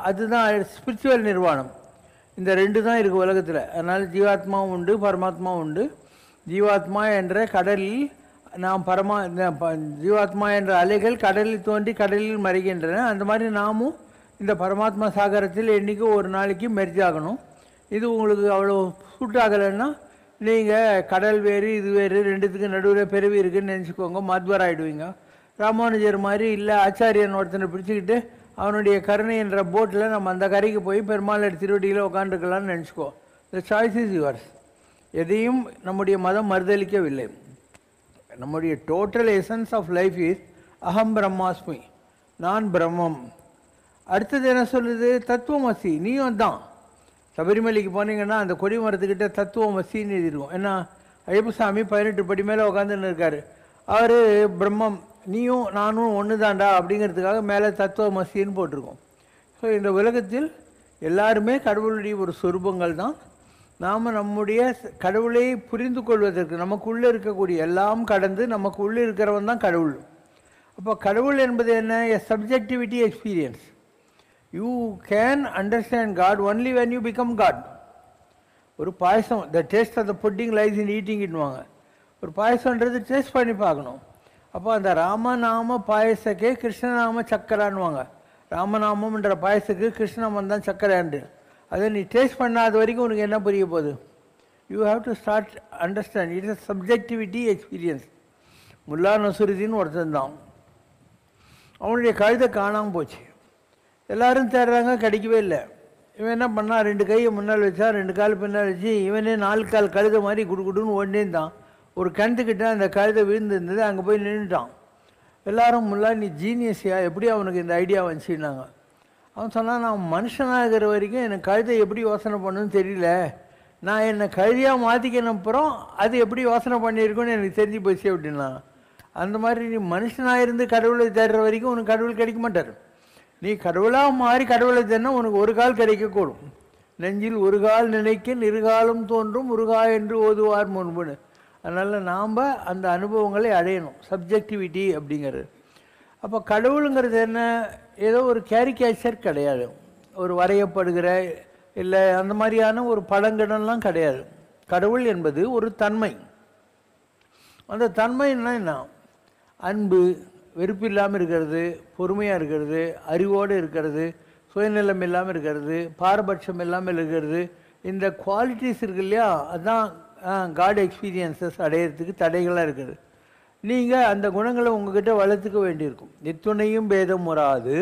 அதுதான் ஸ்பிரிச்சுவல் நிர்வாணம். இந்த ரெண்டு தான் இருக்குது உலகத்தில். அதனால் ஜீவாத்மாவும் உண்டு, பரமாத்மாவும் உண்டு. ஜீவாத்மா என்ற கடலில் நாம் ஜீவாத்மா என்ற அலைகள் கடலில் தோன்றி கடலில் மறைகின்றன. அந்த மாதிரி நாமும் இந்த பரமாத்மா சாகரத்தில் என்றைக்கும் ஒரு நாளைக்கு மெர்ஜ் ஆகணும். இது உங்களுக்கு அவ்வளோ சூட் ஆகலைன்னா நீங்கள் கடல் வேறு இது வேறு ரெண்டுத்துக்கு நடுவில் பிறவி இருக்குதுன்னு நினச்சிக்கோங்க, மத்வர் ஆகிடுவீங்க. ராமானுஜர் மாதிரி இல்லை, ஆச்சாரியன் ஒருத்தனை பிடிச்சிக்கிட்டு அவனுடைய கருணை என்ற போட்டில் நம்ம அந்த கரைக்கு போய் பெருமாள் திருவடியில் உட்காந்துருக்கலான்னு நினச்சிக்கோ. The choice is yours. எதையும் நம்முடைய மதம் மறுதளிக்கவில்லை. நம்முடைய total essence of life is அகம் பிரம்மாஸ்மி, நான் பிரம்மம். அடுத்தது என்ன சொல்லுது, தத்துவமசி, நீயும் தான். சபரிமலைக்கு போனீங்கன்னா அந்த கொடி மரத்துக்கிட்ட தத்துவமசின்னு எழுதிருக்கும். ஏன்னா ஐயப்பசாமி 18 படி மேலே உட்காந்துன்னு இருக்கார். அவர் பிரம்மம், நீயும் நானும் ஒன்று தாண்டா அப்படிங்கிறதுக்காக மேலே தத்துவமசின்னு போட்டிருக்கோம். ஸோ இந்த உலகத்தில் எல்லாருமே கடவுளுடைய ஒரு சொரூபங்கள் தான். நாம் நம்முடைய கடவுளை புரிந்து கொள்வதற்கு நமக்குள்ளே இருக்கக்கூடிய எல்லாம் கடந்து நமக்குள்ளே இருக்கிறவன் தான் கடவுள். அப்போ கடவுள் என்பது என்ன? A subjectivity experience. You can understand God only when you become God. ஒரு பாயசம், the taste of the pudding lies in eating இட்டுவாங்க. ஒரு பாயசம்ன்றது டேஸ்ட் பண்ணி பார்க்கணும். அப்போ அந்த ராமநாம பாயசக்கே கிருஷ்ணநாம சக்கரான்னுவாங்க. ராமநாமம்ன்ற பாயசத்துக்கு கிருஷ்ணநாமம் தான் சக்கராண்டு. அதை நீ டேஸ்ட் பண்ணாத வரைக்கும் உனக்கு என்ன புரிய போகுது? You have to start understand. It's a subjectivity experience. Mulla Nasruddin ஒருத்தன் தான், அவனுடைய கழுதை காணாமல் போச்சு. எல்லோரும் தேடுறாங்க, கிடைக்கவே இல்லை. இவன் என்ன பண்ணான்? 2 கையை முன்னால் வச்சா, 2 கால் பின்னால் வச்சு, இவனே 4 கால் கழுதை மாதிரி குடுன்னு ஓடினே இருந்தான். ஒரு கிணத்துக்கிட்ட அந்த கழுதை விழுந்துருந்தது, அங்கே போய் நின்றுட்டான். எல்லாரும் முல்லா நீ ஜீனியஸியா, எப்படி அவனுக்கு இந்த ஐடியா வந்துச்சுன்னாங்க. அவன் சொன்னான், நான் மனுஷனாக இருக்கிற வரைக்கும் எனக்கு கழுதை எப்படி யோசனை பண்ணுன்னு தெரியல, நான் என்னை கழுதியாக மாற்றிக்கின அப்புறம் அது எப்படி யோசனை பண்ணியிருக்கோன்னு எனக்கு தெரிஞ்சு போச்சு அப்படின்னா. அந்த மாதிரி நீ மனுஷனாக இருந்து கடவுளை தேடுற வரைக்கும் உனக்கு கடவுள் கிடைக்க மாட்டார். நீ கடவுளாக மாறி கடவுளை தேடினா உனக்கு ஒரு கால் கிடைக்கக்கூடும். நெஞ்சில் ஒரு கால் நினைக்க நிறுகாலம் தோன்றும் முருகா என்று ஓதுவார் முன்புன்னு. அதனால் நாம் அந்த அனுபவங்களை அடையணும். சப்ஜெக்டிவிட்டி அப்படிங்கிறது. அப்போ கடவுளுங்கிறது என்ன? ஏதோ ஒரு கேரிகேச்சர் கிடையாது, ஒரு வரையப்படுகிற இல்லை அந்த மாதிரியான ஒரு படங்கடெல்லாம் கிடையாது. கடவுள் என்பது ஒரு தன்மை. அந்த தன்மைன்னா என்ன? அன்பு, வெறுப்பு இல்லாமல் இருக்கிறது, பொறுமையாக இருக்கிறது, அறிவோடு இருக்கிறது, சுயநலம் இல்லாமல் இருக்கிறது, பாரபட்சம் இல்லாமல் இருக்கிறது. இந்த குவாலிட்டிஸ் இருக்கு இல்லையா, அதுதான் காட் எக்ஸ்பீரியன்ஸஸ் அடையிறதுக்கு தடைகளாக இருக்குது. நீங்கள் அந்த குணங்களை உங்ககிட்ட வளர்த்துக்க வேண்டியிருக்கும். எத்துணையும் பேதம் வராது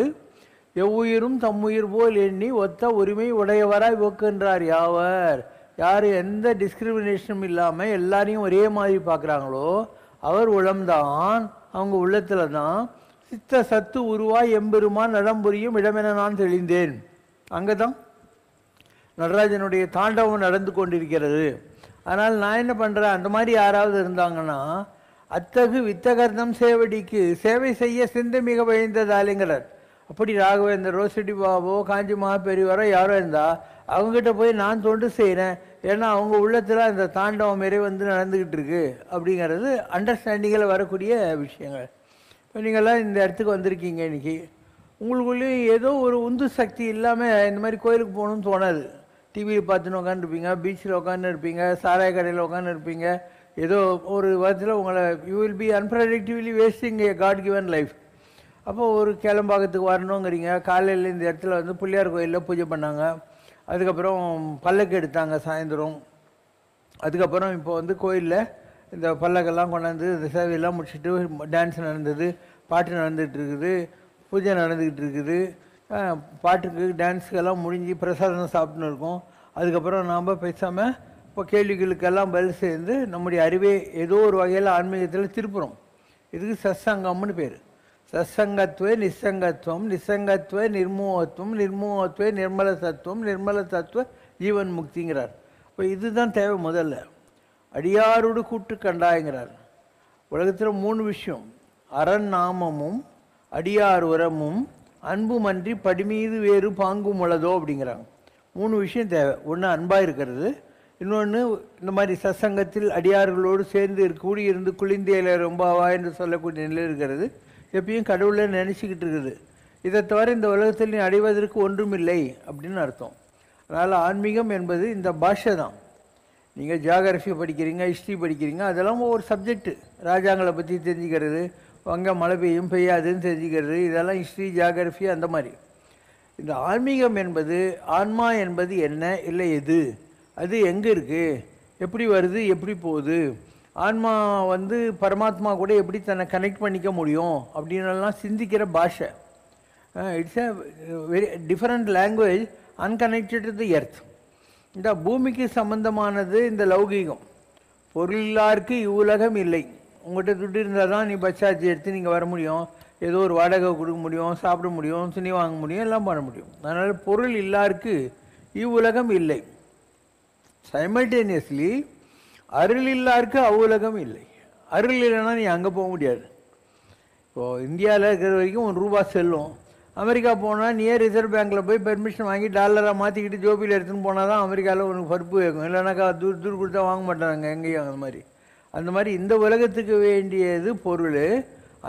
எவ்வுயிரும் தம்முயிர் போல் எண்ணி ஒத்த உரிமை உடையவராய் போக்குன்றார் யாவர். யார் எந்த டிஸ்கிரிமினேஷனும் இல்லாமல் எல்லாரையும் ஒரே மாதிரி பார்க்குறாங்களோ அவர் உளம்தான், அவங்க உள்ளத்தில் தான் சித்த சத்து உருவாய் எம்பெருமான் நடம்புரியும் இடமென நான் தெளிந்தேன். அங்கே தான் நடராஜனுடைய தாண்டவம் நடந்து கொண்டிருக்கிறது. அதனால் நான் என்ன பண்ணுறேன், அந்த மாதிரி யாராவது இருந்தாங்கன்னா அத்தகு வித்தகர்தம் சேவடிக்கு சேவை செய்ய சிந்தை மிக விழைந்ததாலேங்கிறார். அப்படி ராகவேந்தரோ சிட்டி பாபோ காஞ்சி மகாபெரிவரோ யாரோ இருந்தால் அவங்ககிட்ட போய் நான் தொண்டு செய்கிறேன், ஏன்னா அவங்க உள்ளத்தில் அந்த தாண்டவம் மாரி வந்து நடந்துக்கிட்டு இருக்கு அப்படிங்கிறது அண்டர்ஸ்டாண்டிங்கில் வரக்கூடிய விஷயங்கள். இப்போ நீங்கள்லாம் இந்த இடத்துக்கு வந்திருக்கீங்க, இன்றைக்கி உங்களுக்குள்ளேயும் ஏதோ ஒரு உந்து சக்தி இல்லாமல் இந்த மாதிரி கோயிலுக்கு போகணுன்னு தோணாது. டிவியில் பார்த்துன்னு உட்காந்துருப்பீங்க, பீச்சில் உட்காந்து இருப்பீங்க, சாராய கடையில் உட்காந்து இருப்பீங்க. ஏதோ ஒரு விதத்தில் உங்களை you will be unpredictively wasting a God given life. அப்போது ஒரு கிளம்பாக்கத்துக்கு வரணுங்கிறீங்க. காலையில் இந்த இடத்துல வந்து பிள்ளையார் கோயிலில் பூஜை பண்ணாங்க, அதுக்கப்புறம் பல்லக்கு எடுத்தாங்க சாயந்தரம், அதுக்கப்புறம் இப்போ வந்து கோயிலில் இந்த பல்லக்கெல்லாம் கொண்டாந்து இந்த சேவையெல்லாம் முடிச்சுட்டு டான்ஸ் நடந்தது, பாட்டு நடந்துகிட்டு இருக்குது, பூஜை நடந்துக்கிட்டு இருக்குது. பாட்டுக்கு டான்ஸுக்கெல்லாம் முடிஞ்சு பிரசாதம் சாப்பிட்டுன்னு இருக்கோம். அதுக்கப்புறம் நாம் பேசாமல் இப்போ கேள்விகளுக்கெல்லாம் பதில் சேர்ந்து நம்முடைய அறிவை ஏதோ ஒரு வகையில் ஆன்மீகத்தில் திருப்புறோம். இதுக்கு சத்சங்கம்னு பேர். சத்சங்கத்துவே நிசங்கத்துவம், நிசங்கத்துவே நிர்மோகத்துவம், நிர்மோகத்துவே நிர்மல தத்துவம், நிர்மல தத்துவ ஜீவன் முக்திங்கிறார். இப்போ இதுதான் தேவை. முதல்ல அடியாரோடு கூட்டு கண்டாயங்கிறார். உலகத்தில் 3 விஷயம், அரண் நாமமும் அடியார் உரமும் அன்புமன்றி படிமீது வேறு பாங்கும் உள்ளதோ அப்படிங்கிறாங்க. 3 விஷயம் தேவை. ஒன்று அன்பாக இருக்கிறது, இன்னொன்று இந்த மாதிரி சத்சங்கத்தில் அடியார்களோடு சேர்ந்து கூடியிருந்து குளிந்தேல ரொம்பவா என்று சொல்லக்கூடிய நிலை இருக்கிறது, எப்பயும் கடவுளை நினச்சிக்கிட்டு இருக்குது. இதை தவிர இந்த உலகத்தில் நீ அடைவதற்கு ஒன்றுமில்லை அப்படின்னு அர்த்தம். அதனால் ஆன்மீகம் என்பது இந்த பாஷை தான். நீங்கள் ஜியாகிரஃபி படிக்கிறீங்க, ஹிஸ்ட்ரி படிக்கிறீங்க, அதெல்லாம் ஒவ்வொரு சப்ஜெக்டு. ராஜாங்களை பற்றி தெரிஞ்சுக்கிறது, அங்கே மழை பெய்யும் பெய்யாதுன்னு தெரிஞ்சுக்கிறது, இதெல்லாம் ஹிஸ்ட்ரி ஜியாகிரஃபி அந்த மாதிரி. இந்த ஆன்மீகம் என்பது ஆன்மா என்பது என்ன, இல்லை எது, அது எங்கே இருக்குது, எப்படி வருது, எப்படி போகுது, ஆன்மா வந்து பரமாத்மா கூட எப்படி தன்னை கனெக்ட் பண்ணிக்க முடியும் அப்படின்னுலாம் சிந்திக்கிற பாஷை. It's a very different language unconnected to the earth. இந்த பூமிக்கு சம்பந்தமானது இந்த லௌகீகம். பொருளில்லாருக்கு இவ்வுலகம் இல்லை. உங்கள்கிட்ட துட்டு இருந்தால் தான் நீ பஸ் சார்ஜ் எடுத்து நீங்கள் வர முடியும், ஏதோ ஒரு வாடகை கொடுக்க முடியும், சாப்பிட முடியும், துணி வாங்க முடியும், எல்லாம் பண்ண முடியும். அதனால் பொருள் இல்லாருக்கு இவ்வுலகம் இல்லை. சைமல்டேனியஸ்லி அருள் இல்லாருக்கு அவ்வுலகம் இல்லை. அருள் இல்லைன்னா நீ அங்கே போக முடியாது. இப்போது இந்தியாவில் இருக்கிற வரைக்கும் ₹1 செல்லும். அமெரிக்கா போனால் நீயே ரிசர்வ் பேங்க்கில் போய் பெர்மிஷன் வாங்கி டாலராக மாற்றிக்கிட்டு ஜோபியில் எடுத்துன்னு போனால் தான் அமெரிக்காவில் உனக்கு பருப்பு வைக்கும், இல்லைனாக்கா தூர் கொடுத்தா வாங்க மாட்டாங்க எங்கேயும். அந்த மாதிரி இந்த உலகத்துக்கு வேண்டியது பொருள்,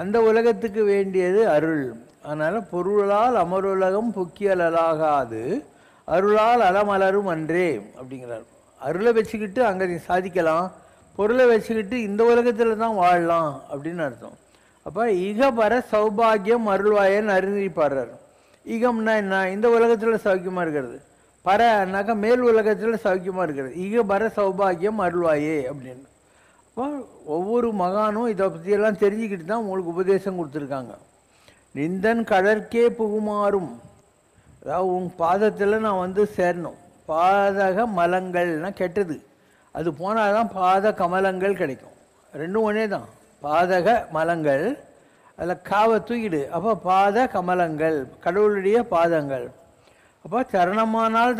அந்த உலகத்துக்கு வேண்டியது அருள். அதனால் பொருளால் அமருலகம் புக்கியலாகாது அருளால் அலமலரும் அன்றே அப்படிங்கிறார். அருளை வச்சுக்கிட்டு அங்கே நீ சாதிக்கலாம், பொருளை வச்சுக்கிட்டு இந்த உலகத்தில் தான் வாழலாம் அப்படின்னு அர்த்தம். அப்போ இகபர சௌபாகியம் அருள்வாயன்னு அறிவிப்பாடுறார். ஈகம்னா என்ன? இந்த உலகத்தில் சௌக்கியமாக இருக்கிறது. பரனாக்கா மேல் உலகத்தில் சௌக்கியமாக இருக்கிறது. ஈகபர சௌபாகியம் அருள்வாயே அப்படின்னு. அப்போ ஒவ்வொரு மகானும் இதை பற்றியெல்லாம் தெரிஞ்சுக்கிட்டு தான் உங்களுக்கு உபதேசம் கொடுத்துருக்காங்க. நிந்தன் கடற்கே புகுமாறும், அதாவது உன் பாதத்தில் நான் வந்து சேரணும். பாதக மலங்கள்னா கெட்டது, அது போனால் தான் பாத கமலங்கள் கிடைக்கும். ரெண்டும் ஒன்றே தான். பாதக மலங்கள், அதில் காவை தூக்கிடு, அப்போ பாத கமலங்கள் கடவுளுடைய பாதங்கள். அப்போ சரணமானால்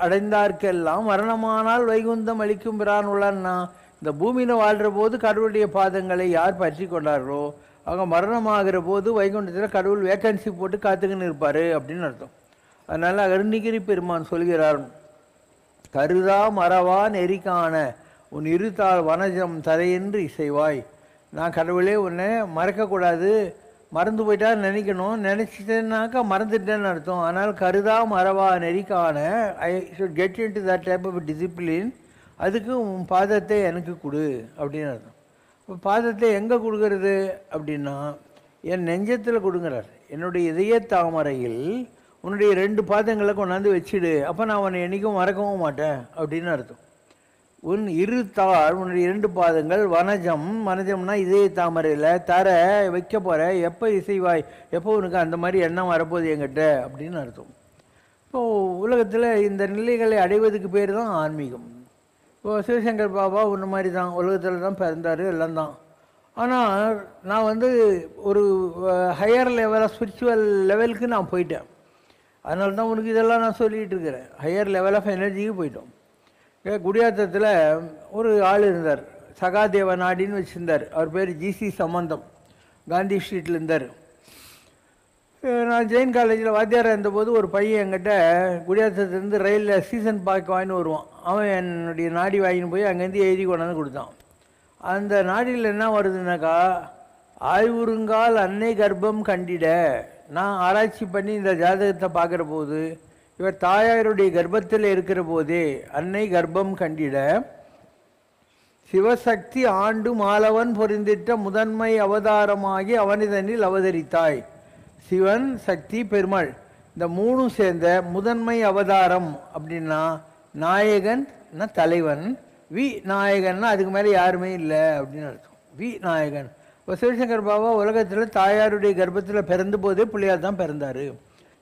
அடைந்தார்க்கெல்லாம் மரணமானால் வைகுந்தம் அளிக்கும் பிரான் உள்ளன்னா, இந்த பூமியில் வாழ்கிற போது கடவுளுடைய பாதங்களை யார் பற்றி கொண்டார்களோ அவங்க மரணமாகிற போது வைகுண்டத்தில் கடவுள் வேக்கன்சி போட்டு காத்துக்கின்னு இருப்பார் அப்படின்னு அர்த்தம். அதனால் அருணகிரி பெருமான் சொல்கிறார், கருதா மறவா நெறிக்கான உன் இருத்தாள் வனஜம் தரையென்று இசைவாய். நான் கடவுளே உன்னை மறக்கக்கூடாது, மறந்து போயிட்டா நினைக்கணும், நினச்சிட்டேன்னாக்கா மறந்துட்டேன்னு அர்த்தம். ஆனால் கருதா மறவா நெறிக்கான I should get into that type of discipline, அதுக்கு உன் பாதத்தை எனக்கு கொடு அப்படின்னு அர்த்தம். இப்போ பாதத்தை எங்கே கொடுக்கறது அப்படின்னா என் நெஞ்சத்தில் கொடுங்கிறார். என்னுடைய இதய தாமரையில் உன்னுடைய 2 பாதங்களை கொண்டாந்து வச்சுடு, அப்போ நான் உன்னை என்றைக்கும் மறக்கவும் மாட்டேன் அப்படின்னு அர்த்தம். உன் இருத்தாள் உன்னுடைய 2 பாதங்கள் வனஜம், வனஜம்னா இதய தாமரையில் தர வைக்க போகிற, எப்போ இசைவாய், எப்போ உனக்கு அந்த மாதிரி எண்ணம் வரப்போகுது என்கிட்ட அப்படின்னு அர்த்தம். இப்போது உலகத்தில் இந்த நிலைகளை அடைவதுக்கு பேர் தான் ஆன்மீகம். இப்போ சிவசங்கர் பாபா ஒன்று மாதிரி தான் உலகத்தில் தான் பிறந்தார், எல்லாம் தான். ஆனால் நான் வந்து ஒரு ஹையர் லெவலாக ஸ்பிரிச்சுவல் லெவலுக்கு நான் போயிட்டேன். அதனால தான் உனக்கு இதெல்லாம் நான் சொல்லிகிட்டு இருக்கிறேன். ஹையர் லெவல் ஆஃப் எனர்ஜிக்கு போயிட்டோம். குடியாத்தத்தில் ஒரு ஆள் இருந்தார், சகாதேவ நாடின்னு வச்சுருந்தார். அவர் பேர் ஜிசி சம்பந்தம், காந்தி ஸ்ட்ரீட்டில் இருந்தார். நான் ஜெயின் காலேஜில் வாத்தியாராக இருந்தபோது ஒரு பையன் என்கிட்ட குடியாத்தத்துலேருந்து ரயிலில் சீசன் பாக் வாங்கின்னு வருவான். அவன் என்னுடைய நாடி வாங்கின்னு போய் அங்கேருந்து எழுதி கொண்டாந்து கொடுத்தான். அந்த நாடியில் என்ன வருதுனாக்கா, ஆய்வுறுங்கால் அன்னை கர்ப்பம் கண்டிட. நான் ஆராய்ச்சி பண்ணி இந்த ஜாதகத்தை பார்க்குற போது இவர் தாயாருடைய கர்ப்பத்தில் இருக்கிற போதே அன்னை கர்ப்பம் கண்டிட சிவசக்தி ஆண்டு மாலவன் பொருந்திட்ட முதன்மை அவதாரமாகி அவனிதனில் அவதரித்தாய். சிவன், சக்தி, பெருமாள் இந்த 3 சேர்ந்த முதன்மை அவதாரம் அப்படின்னா நாயகன் தலைவன், வி நாயகன்னா அதுக்கு மேலே யாருமே இல்லை அப்படின்னு அர்த்தம். வி நாயகன். இப்போ சிவசங்கர் பாபா உலகத்தில் தாயாருடைய கர்ப்பத்தில் பிறந்த போதே பிள்ளையார் தான் பிறந்தார்.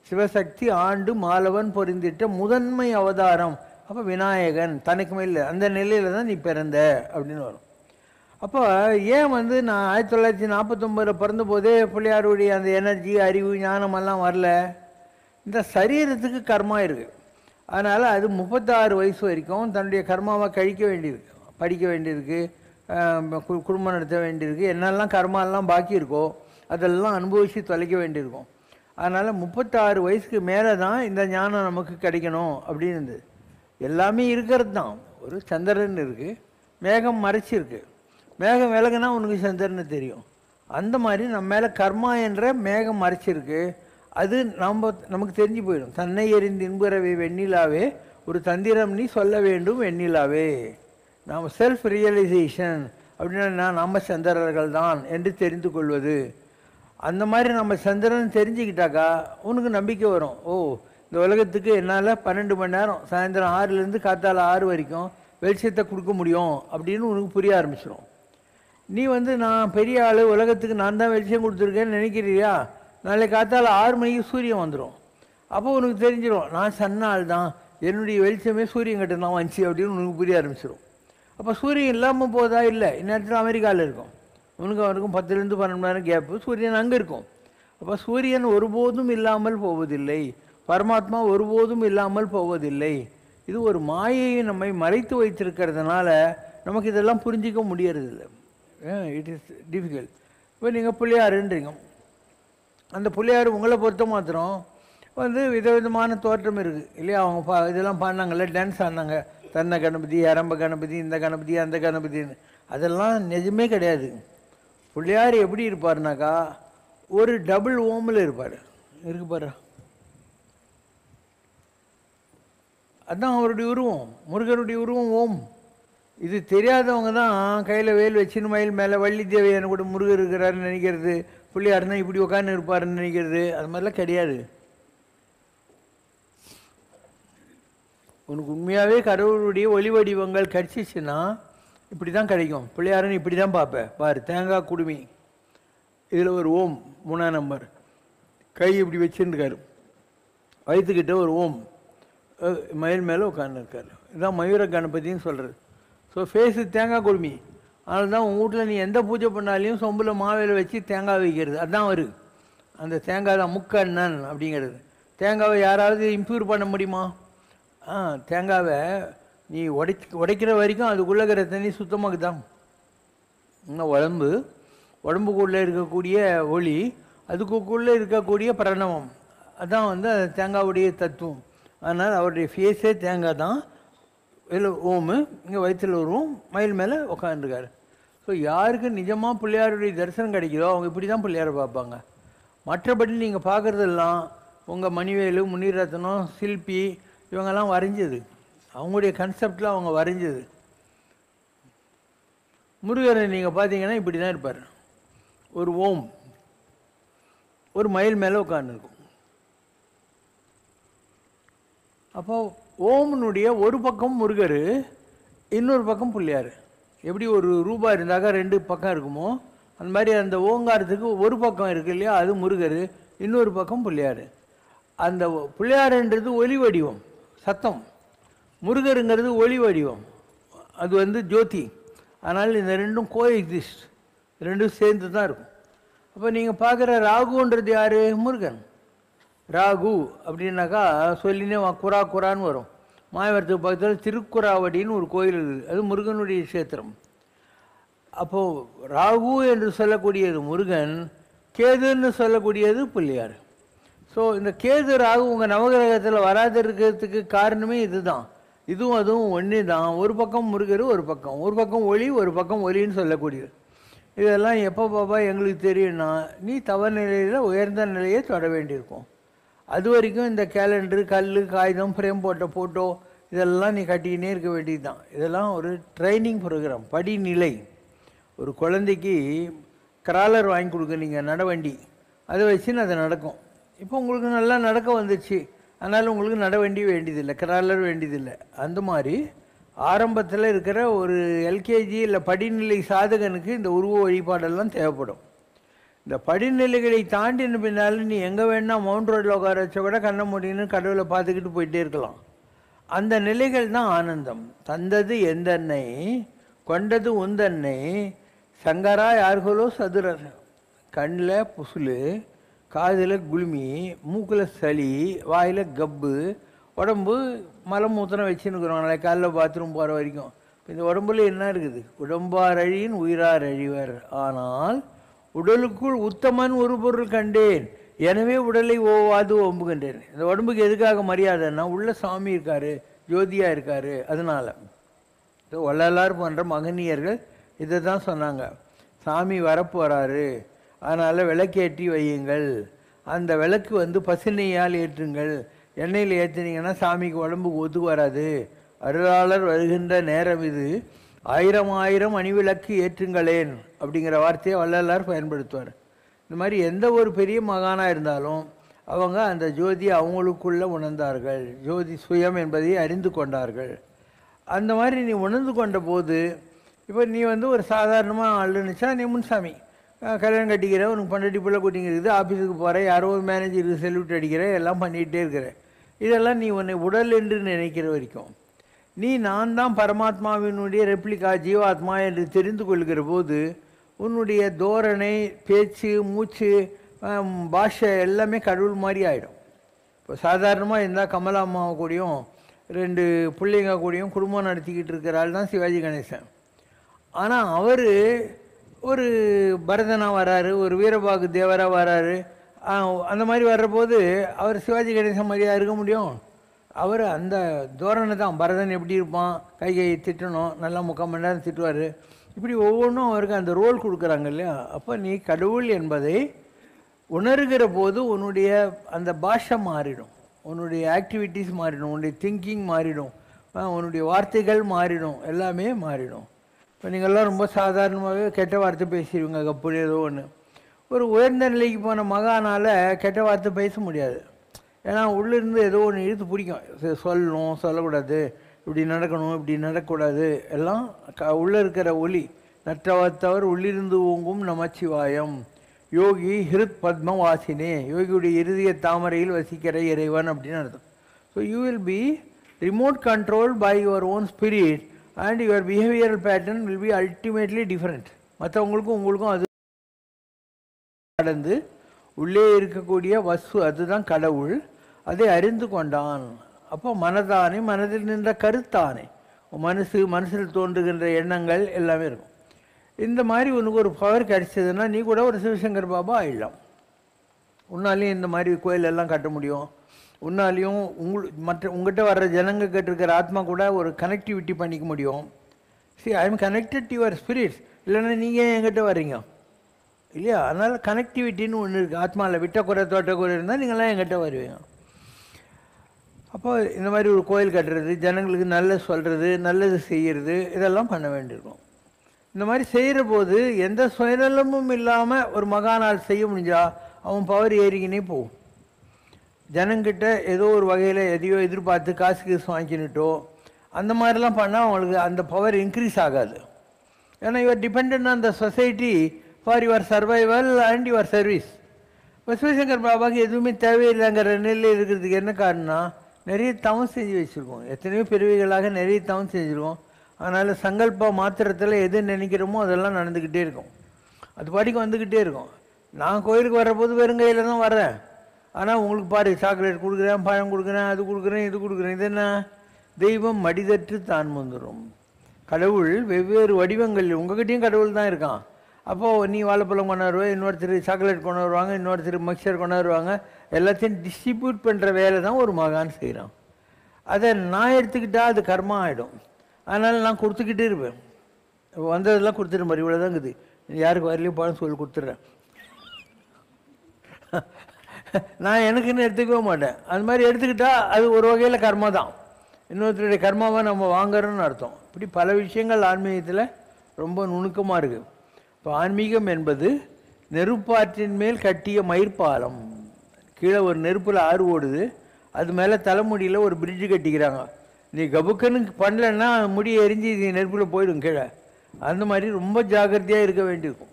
சிவசக்தி ஆண்டு மாலவன் பொருந்திட்ட முதன்மை அவதாரம், அப்போ விநாயகன் தனக்கு மேலே அந்த நிலையில் தான் நீ பிறந்த அப்படின்னு வரும். அப்போ ஏன் வந்து நான் 1949 பிறந்த போதே பிள்ளையாருடைய அந்த எனர்ஜி, அறிவு, ஞானமெல்லாம் வரல? இந்த சரீரத்துக்கு கர்மா இருக்குது. அதனால் அது 36 வயசு வரைக்கும் தன்னுடைய கர்மாவை கழிக்க வேண்டியிருக்கு, படிக்க வேண்டியிருக்கு, குடும்பம் நடத்த வேண்டியிருக்கு, என்னெல்லாம் கர்மாலாம் பாக்கி இருக்கோ அதெல்லாம் அனுபவித்து தொலைக்க வேண்டியிருக்கும். அதனால் 36 வயசுக்கு மேலே தான் இந்த ஞானம் நமக்கு கிடைக்கணும் அப்படின்னு இருந்தது. எல்லாமே இருக்கிறது தான். ஒரு சந்திரன் இருக்குது, மேகம் மறைச்சிருக்கு, மேகம் விலகுனா உனக்கு சந்திரன்னு தெரியும். அந்த மாதிரி நம்ம மேலே கர்மா என்ற மேகம் மறைச்சிருக்கு. அது நமக்கு தெரிஞ்சு போயிடும். தன்னை எறிந்து இன்புறவே வெண்ணிலாவே ஒரு தந்திரம் நீ சொல்ல வேண்டும் வெண்ணிலாவே. நாம் செல்ஃப் ரியலைசேஷன் அப்படின்னா நம்ம சந்திரர்கள் தான் என்று தெரிந்து கொள்வது. அந்த மாதிரி நம்ம சந்திரன் தெரிஞ்சுக்கிட்டாக்கா உனக்கு நம்பிக்கை வரும். ஓ, இந்த உலகத்துக்கு என்னால் 12 மணி நேரம் சாயந்தரம் 6லேருந்து காத்தால 6 வரைக்கும் வெளிச்சத்தை கொடுக்க முடியும் அப்படின்னு உனக்கு புரிய ஆரம்பிச்சிடும். நீ வந்து நான் பெரிய ஆள், உலகத்துக்கு நான் தான் வெளிச்சம் கொடுத்துருக்கேன்னு நினைக்கிறியா? நாளை காத்தால 6 மணிக்கு சூரியன் வந்துடும். அப்போ உனக்கு தெரிஞ்சிடும் நான் சன்ன ஆள் தான், என்னுடைய வெளிச்சமே சூரியன் கிட்ட தான் வந்துச்சு அப்படின்னு உனக்கு புரிய ஆரம்பிச்சிடும். அப்போ சூரியன் இல்லாமல் போதா? இல்லை, இந்நேரத்தில் அமெரிக்காவில் இருக்கும், உனக்கு அவனுக்கும் 10லேருந்து 12 மணி நேரம் கேப்பு. சூரியன் அங்கே இருக்கும். அப்போ சூரியன் ஒருபோதும் இல்லாமல் போவதில்லை, பரமாத்மா ஒருபோதும் இல்லாமல் போவதில்லை. இது ஒரு மாயையை நம்மை மறைத்து வைத்திருக்கிறதுனால நமக்கு இதெல்லாம் புரிஞ்சிக்க முடியறதில்லை. It is difficult. இப்போ நீங்கள் பிள்ளையாருன்றீங்க, அந்த பிள்ளையார் உங்களை பொறுத்த மாத்திரம் வந்து விதவிதமான தோற்றம் இருக்குது இல்லையா? அவங்க இதெல்லாம் பாடினாங்கல்ல, டான்ஸ் ஆடினாங்க, தன்னை கணபதி, அரம்ப கணபதி, இந்த கணபதி, அந்த கணபதின்னு. அதெல்லாம் நிஜமே கிடையாது. பிள்ளையார் எப்படி இருப்பார்னாக்கா ஒரு டபுள் ஓமில் இருப்பார். இருக்கு பாரு, அதுதான் அவருடைய உருவம், முருகருடைய உருவம் ஓம். இது தெரியாதவங்க தான் கையில் வேல் வச்சுன்னு மயில் மேலே வள்ளி தேவையான கூட முருகர் இருக்கிறாருன்னு நினைக்கிறது, பிள்ளையாருன்னா இப்படி உட்காந்து இருப்பாருன்னு நினைக்கிறது. அது மாதிரிலாம் கிடையாது. உனக்கு உண்மையாகவே கடவுளுடைய ஒளி வடிவங்கள் கிடச்சிச்சுன்னா இப்படி தான் கிடைக்கும். பிள்ளையாருன்னு இப்படி தான் பார்ப்பேன். பாரு, தேங்காய் குடுமி, இதில் ஒரு ஓம் 3ஆம் நம்பர், கை இப்படி வச்சுருக்காரு, வயிற்றுக்கிட்ட ஒரு ஓம், மயில் மேலே உட்காந்துருக்காரு. இதுதான் மயூர கணபதினு சொல்கிறது. ஸோ ஃபேஸு தேங்காய் குடுமி. அதனால தான் உங்கள் வீட்டில் நீ எந்த பூஜை பண்ணாலையும் சொம்பில் மாவையில் வச்சு தேங்காய் வைக்கிறது. அதுதான் வருது. அந்த தேங்காய் தான் முக்கண்ணன் அப்படிங்கிறது. தேங்காவை யாராவது இம்ப்ரூவ் பண்ண முடியுமா? தேங்காவை நீ உடைக்கிற வரைக்கும் அதுக்குள்ளே இருக்கிற தண்ணி சுத்தமாக தான். இன்னும் உடம்புக்குள்ளே இருக்கக்கூடிய ஒளி, அதுக்குள்ளே இருக்கக்கூடிய பிரணவம், அதுதான் அந்த தேங்காவுடைய தத்துவம். அதனால் அவருடைய ஃபேஸே தேங்காய் தான். இதில் ஓமு, இங்கே வயிற்றில் உருவம், மயில் மேலே உட்காந்துருக்காரு. ஸோ யாருக்கு நிஜமாக பிள்ளையாருடைய தரிசனம் கிடைக்குதோ அவங்க இப்படி தான் பிள்ளையாரை பார்ப்பாங்க. மற்றபடி நீங்கள் பார்க்குறதெல்லாம் உங்கள் மணிவேலு, முனிரத்னம், சில்பி இவங்கெல்லாம் வரைஞ்சது, அவங்களுடைய கன்செப்டில் அவங்க வரைஞ்சது. முருகரை நீங்கள் பார்த்தீங்கன்னா இப்படி தான் இருப்பார். ஒரு ஓம், ஒரு மயில் மேலே உட்காந்துருக்கும். அப்போ ஓம்னுடைய ஒரு பக்கம் முருகர், இன்னொரு பக்கம் பிள்ளையார். எப்படி ஒரு ரூபா இருந்தாக்கா 2 பக்கம் இருக்குமோ அந்த மாதிரி அந்த ஓங்காரத்துக்கு ஒரு பக்கம் இருக்கு இல்லையா, அது முருகர், இன்னொரு பக்கம் பிள்ளையார். அந்த பிள்ளையாருன்றது ஒளி வடிவம், சத்தம். முருகருங்கிறது ஒளி வடிவம், அது ஜோதி. அதனால் இந்த ரெண்டும் கோஎக்ஸிஸ்ட், ரெண்டும் சேர்ந்து தான் இருக்கும். அப்போ நீங்கள் பார்க்குற ராகுன்றது யார்? முருகன். ராகு அப்படின்னாக்கா சொல்லினே குரா குரான்னு வரும். மாயவரத்துக்கு பக்கத்தில் திருக்குறாவடின்னு ஒரு கோயில் இருக்குது, அது முருகனுடைய கஷேத்திரம். அப்போது ராகு என்று சொல்லக்கூடியது முருகன், கேதுன்னு சொல்லக்கூடியது பிள்ளையார். ஸோ இந்த கேது ராகு உங்கள் நவகிரகத்தில் வராது இருக்கிறதுக்கு காரணமே இதுதான். இதுவும் அதுவும் ஒன்று தான். ஒரு பக்கம் முருகர், ஒரு பக்கம் ஒளி, ஒரு பக்கம் ஒளின்னு சொல்லக்கூடியது. இதெல்லாம் எப்போ பாப்பா எங்களுக்கு தெரியும்னா, நீ தவறு நிலையில் உயர்ந்த நிலையை தொட வேண்டியிருக்கும். அது வரைக்கும் இந்த கேலண்டரு, கல், காகிதம், ஃப்ரேம் போட்ட ஃபோட்டோ இதெல்லாம் நீ கட்டிக்கினே இருக்க வேண்டியது தான். இதெல்லாம் ஒரு ட்ரைனிங் ப்ரோக்ராம், படிநிலை. ஒரு குழந்தைக்கு கிராலர் வாங்கி கொடுக்க நீங்கள் நடவண்டி, அதை வச்சுன்னு அது நடக்கும். இப்போ உங்களுக்கு நல்லா நடக்க வந்துச்சு, அதனால் உங்களுக்கு நடவண்டி வேண்டியதில்லை, கிராலர் வேண்டியதில்லை. அந்த மாதிரி ஆரம்பத்தில் இருக்கிற ஒரு எல்கேஜி இல்லை படிநிலை சாதகனுக்கு இந்த உருவ வழிபாடெல்லாம் தேவைப்படும். இந்த படிநிலைகளை தாண்டின பின்னால் நீ எங்கே வேணா மவுண்ட் ரோட்டில் உட்கார வச்ச விட கண்ண முடியும்னு கடவுளை பார்த்துக்கிட்டு போயிட்டே இருக்கலாம். அந்த நிலைகள் தான் ஆனந்தம். தந்தது எந்தன்னை, கொண்டது உந்தன்னை, சங்கரா யார்களோ சதுரர். கண்ணில் புசுலு, காதில் குளுமி, மூக்கில் சளி, வாயில் கப்பு, உடம்பு மலம் மூத்திரம் வச்சுன்னுக்குறோம் நாளைக்கு காலையில் பாத்ரூம் போகிற வரைக்கும். இந்த உடம்புல என்ன இருக்குது? உடம்பார் அழியின் உயிரார் அழிவர். ஆனால் உடலுக்குள் உத்தமன் ஒரு பொருள் கண்டேன், எனவே உடலை ஓவாது ஓம்புகின்றேன். இந்த உடம்புக்கு எதுக்காக மரியாதைன்னா, உள்ள சாமி இருக்காரு, ஜோதியாக இருக்காரு. அதனால் வள்ளலார் போன்ற மகனியர்கள் இதை தான் சொன்னாங்க. சாமி வரப்போகிறாரு, அதனால் விளக்கேற்றி வையுங்கள். அந்த விளக்கு பசுனையால் ஏற்றுங்கள். எண்ணெயில் ஏற்றினீங்கன்னா சாமிக்கு உடம்புக்கு ஒத்து வராது. அருளாளர் வருகின்ற நேரம் இது, 1000 அணிவிளக்கு ஏற்றுங்களேன் அப்படிங்கிற வார்த்தையை வள்ளலார் பயன்படுத்துவார். இந்த மாதிரி எந்த ஒரு பெரிய மகானாக இருந்தாலும் அவங்க அந்த ஜோதி அவங்களுக்குள்ளே உணர்ந்தார்கள், ஜோதி சுயம் என்பதை அறிந்து கொண்டார்கள். அந்த மாதிரி நீ உணர்ந்து கொண்ட போது, இப்போ நீ ஒரு சாதாரணமாக ஆளுன்னுச்சா, நீ முன்சாமி கல்யாணம் கட்டிக்கிற, உனக்கு பண்டடி பிள்ளை குட்டிங்கிறது, ஆஃபீஸுக்கு போகிற, யாரோ ஒரு மேனேஜருக்கு செல்யூட் அடிக்கிற, எல்லாம் பண்ணிகிட்டே இருக்கிற. இதெல்லாம் நீ உன்னை உடல் என்று நினைக்கிற வரைக்கும். நீ நான் தான் பரமாத்மாவினுடைய ரெப்ளிகா, ஜீவாத்மா என்று தெரிந்து கொள்கிற போது உன்னுடைய தோரணை, பேச்சு, மூச்சு, பாஷை எல்லாமே கடவுள் மாதிரி ஆகிடும். இப்போ சாதாரணமாக இருந்தால் கமலா அம்மாவை கூடயும் 2 பிள்ளைங்க கூடயும் குடும்பம் நடத்திக்கிட்டு இருக்கிற ஆள் தான் சிவாஜி கணேசன். ஆனால் அவர் ஒரு பரதனாக வராரு, ஒரு வீரபாகு தேவராக வராரு. அந்த மாதிரி வர்றபோது அவர் சிவாஜி கணேசன் மாதிரியாக இருக்க முடியும்? அவர் அந்த தோரணை தான். பரதன் எப்படி இருப்பான், கை திட்டணும், நல்லா 3/4 மணி நேரம் திட்டுவார். இப்படி ஒவ்வொன்றும் அவருக்கு அந்த ரோல் கொடுக்குறாங்க இல்லையா. அப்போ நீ கடவுள் என்பதை உணர்கிற போது உன்னுடைய அந்த பாஷை மாறிடும், உன்னுடைய ஆக்டிவிட்டீஸ் மாறிடும், உன்னுடைய திங்கிங் மாறிடும், உன்னுடைய வார்த்தைகள் மாறிடும், எல்லாமே மாறிடும். இப்போ நீங்கள்லாம் ரொம்ப சாதாரணமாகவே கெட்ட வார்த்தை பேசிடுவீங்க, கப்பல் ஏதோ ஒன்று. ஒரு உயர்ந்த நிலைக்கு போன மகானால் கெட்ட வார்த்தை பேச முடியாது. ஏன்னா உள்ளிருந்து ஏதோ ஒன்று இழுத்து பிடிக்கும், சொல்லணும் சொல்லக்கூடாது, இப்படி நடக்கணும் இப்படி நடக்கக்கூடாது, எல்லாம் உள்ளே இருக்கிற ஒலி. நற்றவத்தவர் உள்ளிருந்து ஓங்கும் நமச்சிவாயம், யோகி ஹிருத் பத்ம வாசினே, யோகியுடைய இறுதிய தாமரையில் வசிக்கிற இறைவன் அப்படின்னு அர்த்தம். So you will be remote controlled by your own spirit and your behavioural pattern will be ultimately different. மற்றவங்களுக்கும் உங்களுக்கும் அது கடந்து உள்ளே இருக்கக்கூடிய வஸ்து, அதுதான் கடவுள், அதை அறிந்து கொண்டான். அப்போ மனதானே, மனதில் நின்ற கருத்தானே, மனசில் தோன்றுகின்ற எண்ணங்கள் எல்லாமே இருக்கும். இந்த மாதிரி உனக்கு ஒரு பவர் கிடைச்சதுன்னா நீ கூட ஒரு சிவசங்கர் பாபா ஆயிடலாம். உன்னாலையும் இந்த மாதிரி கோயிலெல்லாம் கட்ட முடியும். உன்னாலையும் உங்கள்கிட்ட வர்ற ஜனங்க கேட்டிருக்கிற ஆத்மா கூட ஒரு கனெக்டிவிட்டி பண்ணிக்க முடியும். சரி, I am connected to your spirits. இல்லைன்னா நீங்கள் என்கிட்ட வர்றீங்க இல்லையா? அதனால் கனெக்டிவிட்டின்னு ஒன்று இருக்குது. ஆத்மாவில் விட்ட குறை தோட்ட குறை இருந்தால் நீங்களாம் என்கிட்ட வருவீங்க. அப்போ இந்த மாதிரி ஒரு கோயில் கட்டுறது, ஜனங்களுக்கு நல்லது சொல்கிறது, நல்லது செய்கிறது, இதெல்லாம் பண்ண வேண்டியிருக்கும். இந்த மாதிரி செய்கிற போது எந்த சுயநலமும் இல்லாமல் ஒரு மகானால் செய்ய முடிஞ்சால் அவன் பவர் ஏறிக்கினே போகும். ஜனங்கிட்ட ஏதோ ஒரு வகையில் எதையோ எதிர்பார்த்து காசு வாங்கிக்கிட்டோ அந்த மாதிரிலாம் பண்ணால் அவங்களுக்கு அந்த பவர் இன்க்ரீஸ் ஆகாது. ஏன்னா your depend on the society for your survival and your service. இப்போ சிவசங்கர் பாபாவுக்கு எதுவுமே தேவையில்லைங்கிற நிலையில் இருக்கிறதுக்கு என்ன காரணம்னா, நிறைய தவம் செஞ்சு வச்சுருக்கோம். எத்தனையோ பிறவிகளாக நிறைய தவம் செஞ்சுருக்கோம். அதனால் சங்கல்ப மாத்திரத்தில் எது நினைக்கிறோமோ அதெல்லாம் நடந்துக்கிட்டே இருக்கும், அது பாட்டுக்கு வந்துக்கிட்டே இருக்கும். நான் கோயிலுக்கு வர்றபோது வெறுங்கையில் தான் வர்றேன். ஆனால் உங்களுக்கு பாரு, சாக்லேட் கொடுக்குறேன், பழம் கொடுக்குறேன், அது கொடுக்குறேன், இது கொடுக்குறேன். இது என்ன? தெய்வம் மடிதற்று தான் வந்துடும். கடவுள் வெவ்வேறு வடிவங்கள், உங்ககிட்டையும் கடவுள் தான் இருக்கான். அப்போது நீ வாழைப்பழம் கொண்டு வருவ, இன்னொருத்தர் சாக்லேட் கொண்டு வருவாங்க, இன்னொருத்தர் மிக்சர் கொண்டு வருவாங்க. எல்லாத்தையும் டிஸ்ட்ரிபியூட் பண்ணுற வேலை தான் ஒரு மகான் செய்கிறான். அதை நான் எடுத்துக்கிட்டால் அது கர்மா ஆகிடும். அதனால் நான் கொடுத்துக்கிட்டே இருப்பேன். வந்ததெல்லாம் கொடுத்துட்டு மாதிரி இவ்வளோ தான் இருக்குது, யாருக்கு வரலையும் பழம் சொல்லி கொடுத்துட்றேன். நான் எனக்குன்னு எடுத்துக்கவே மாட்டேன். அது மாதிரி எடுத்துக்கிட்டால் அது ஒரு வகையில் கர்மா தான், இன்னொருத்தருடைய கர்மாவை நம்ம வாங்குறோன்னு அர்த்தம். இப்படி பல விஷயங்கள் ஆன்மீகத்தில் ரொம்ப நுணுக்கமாக இருக்குது. இப்போ ஆன்மீகம் என்பது நெருப்பாற்றின் மேல் கட்டிய மயிர்பாலம். கீழே ஒரு நெருப்பில் ஆறு ஓடுது, அது மேலே தலைமுடியில் ஒரு பிரிட்ஜு கட்டிக்கிறாங்க. நீ கபுக்கன்னு பண்ணலன்னா முடியை எரிஞ்சு நெருப்பில் போயிடும் கீழே. அந்த மாதிரி ரொம்ப ஜாக்கிரதையாக இருக்க வேண்டியிருக்கும்.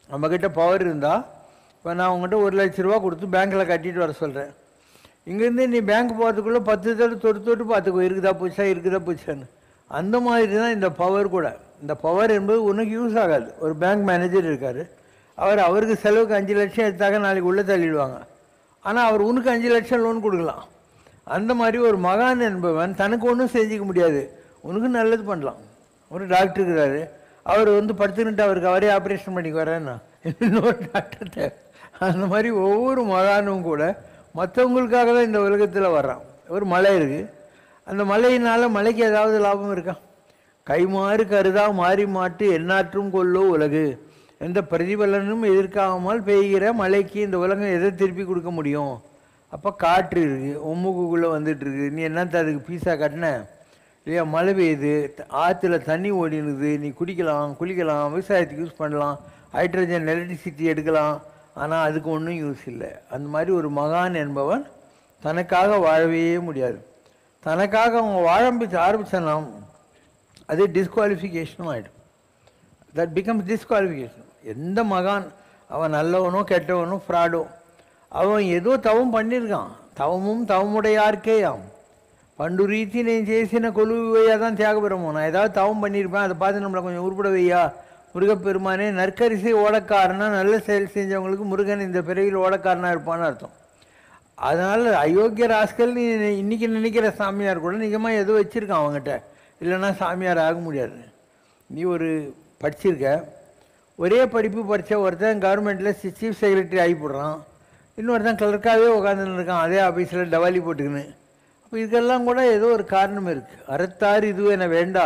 நம்மக்கிட்ட பவர் இருந்தால், இப்போ நான் உங்கள்கிட்ட 1,00,000 ரூபா கொடுத்து பேங்க்கில் கட்டிட்டு வர சொல்கிறேன். இங்கேருந்து நீ பேங்க் போகிறதுக்குள்ளே 10 தடவை தொட்டு பார்த்துக்கோ, இருக்குதா பூச்சான்னு. அந்த மாதிரி தான் இந்த பவர் கூட. இந்த பவர் என்பது உனக்கு யூஸ் ஆகாது. ஒரு பேங்க் மேனேஜர் இருக்கார், அவருக்கு செலவுக்கு 5 லட்சம் எடுத்தாக்க நாளைக்கு உள்ளே தள்ளிடுவாங்க. ஆனால் அவர் உனக்கு 5 லட்சம் லோன் கொடுக்கலாம். அந்த மாதிரி ஒரு மகான் என்பவன் தனக்கு ஒன்றும் செஞ்சுக்க முடியாது, உனக்கு நல்லது பண்ணலாம். ஒரு டாக்டர் இருக்கிறாரு, அவர் படுத்துக்கிட்டு அவருக்கு அவரே ஆப்ரேஷன் பண்ணிக்கு வரேன்னா இன்னொரு டாக்டர் தேவை. அந்த மாதிரி ஒவ்வொரு மகானும் கூட மற்றவங்களுக்காக தான் இந்த உலகத்தில் வர்றான். ஒரு மலை இருக்குது, அந்த மலையினால் மலைக்கு ஏதாவது லாபம் இருக்கா? கைமாறு கருதா மாறி மாட்டு எந்நாற்றும் கொள்ளோ உலகு. எந்த பிரதிபலனும் எதிர்க்காமல் பெய்கிற மலைக்கு இந்த உலகம் எதை திருப்பி கொடுக்க முடியும்? அப்போ காற்று இருக்குது, ஒம்முக்குள்ளே வந்துட்டுருக்கு, நீ என்னத்த அதுக்கு பீஸா கட்டின இல்லையா? மழை பெய்யுது, ஆற்றுல தண்ணி ஓடினுது, நீ குடிக்கலாம், குளிக்கலாம், விவசாயத்துக்கு யூஸ் பண்ணலாம், ஹைட்ரஜன் எலக்ட்ரிசிட்டி எடுக்கலாம். ஆனால் அதுக்கு ஒன்றும் யூஸ் இல்லை. அந்த மாதிரி ஒரு மகான் என்பவன் தனக்காக வாழவே முடியாது. தனக்காக அவங்க வாழ ஆரம்பித்தானா அது டிஸ்குவாலிஃபிகேஷனும் ஆகிடும். That becomes disqualification. எந்த மகான் அவன் நல்லவனோ கெட்டவனோ ஃப்ராடோ, அவன் ஏதோ தவம் பண்ணியிருக்கான். தவமும் தவமுடையார்க்கேயாம் பண்டு ரீதி நான் చేసిన கொலுவையாக தான் தியாகபுரமோ. நான் ஏதாவது தவம் பண்ணியிருப்பேன், அதை பார்த்து நம்மளை கொஞ்சம் உருப்பட வையா முருகப்பெருமானே. நற்கரிசை ஓடக்காரனா, நல்ல செயல் செஞ்சவங்களுக்கு முருகன் இந்த பிறவியில் ஓடக்காரனாக இருப்பான்னு அர்த்தம். அதனால் அயோக்கிய ராஸ்கல் நீ இன்றைக்கி நினைக்கிற சாமியார் கூட நிஜமாக ஏதோ வச்சுருக்கான் அவங்ககிட்ட, இல்லைன்னா சாமியார் ஆக முடியாது. நீ ஒரு படிச்சிருக்க, ஒரே படிப்பு படித்த ஒருத்தன் கவர்மெண்ட்டில் சீஃப் செக்ரட்டரி ஆகி போடுறான், இன்னொருத்தன் கிளர்க்காகவே உட்காந்துன்னு இருக்கான் அதே ஆஃபீஸில் டவாலி போட்டுக்கின்னு. அப்போ இதுக்கெல்லாம் கூட ஏதோ ஒரு காரணம் இருக்குது. அறத்தார் இது என வேண்டா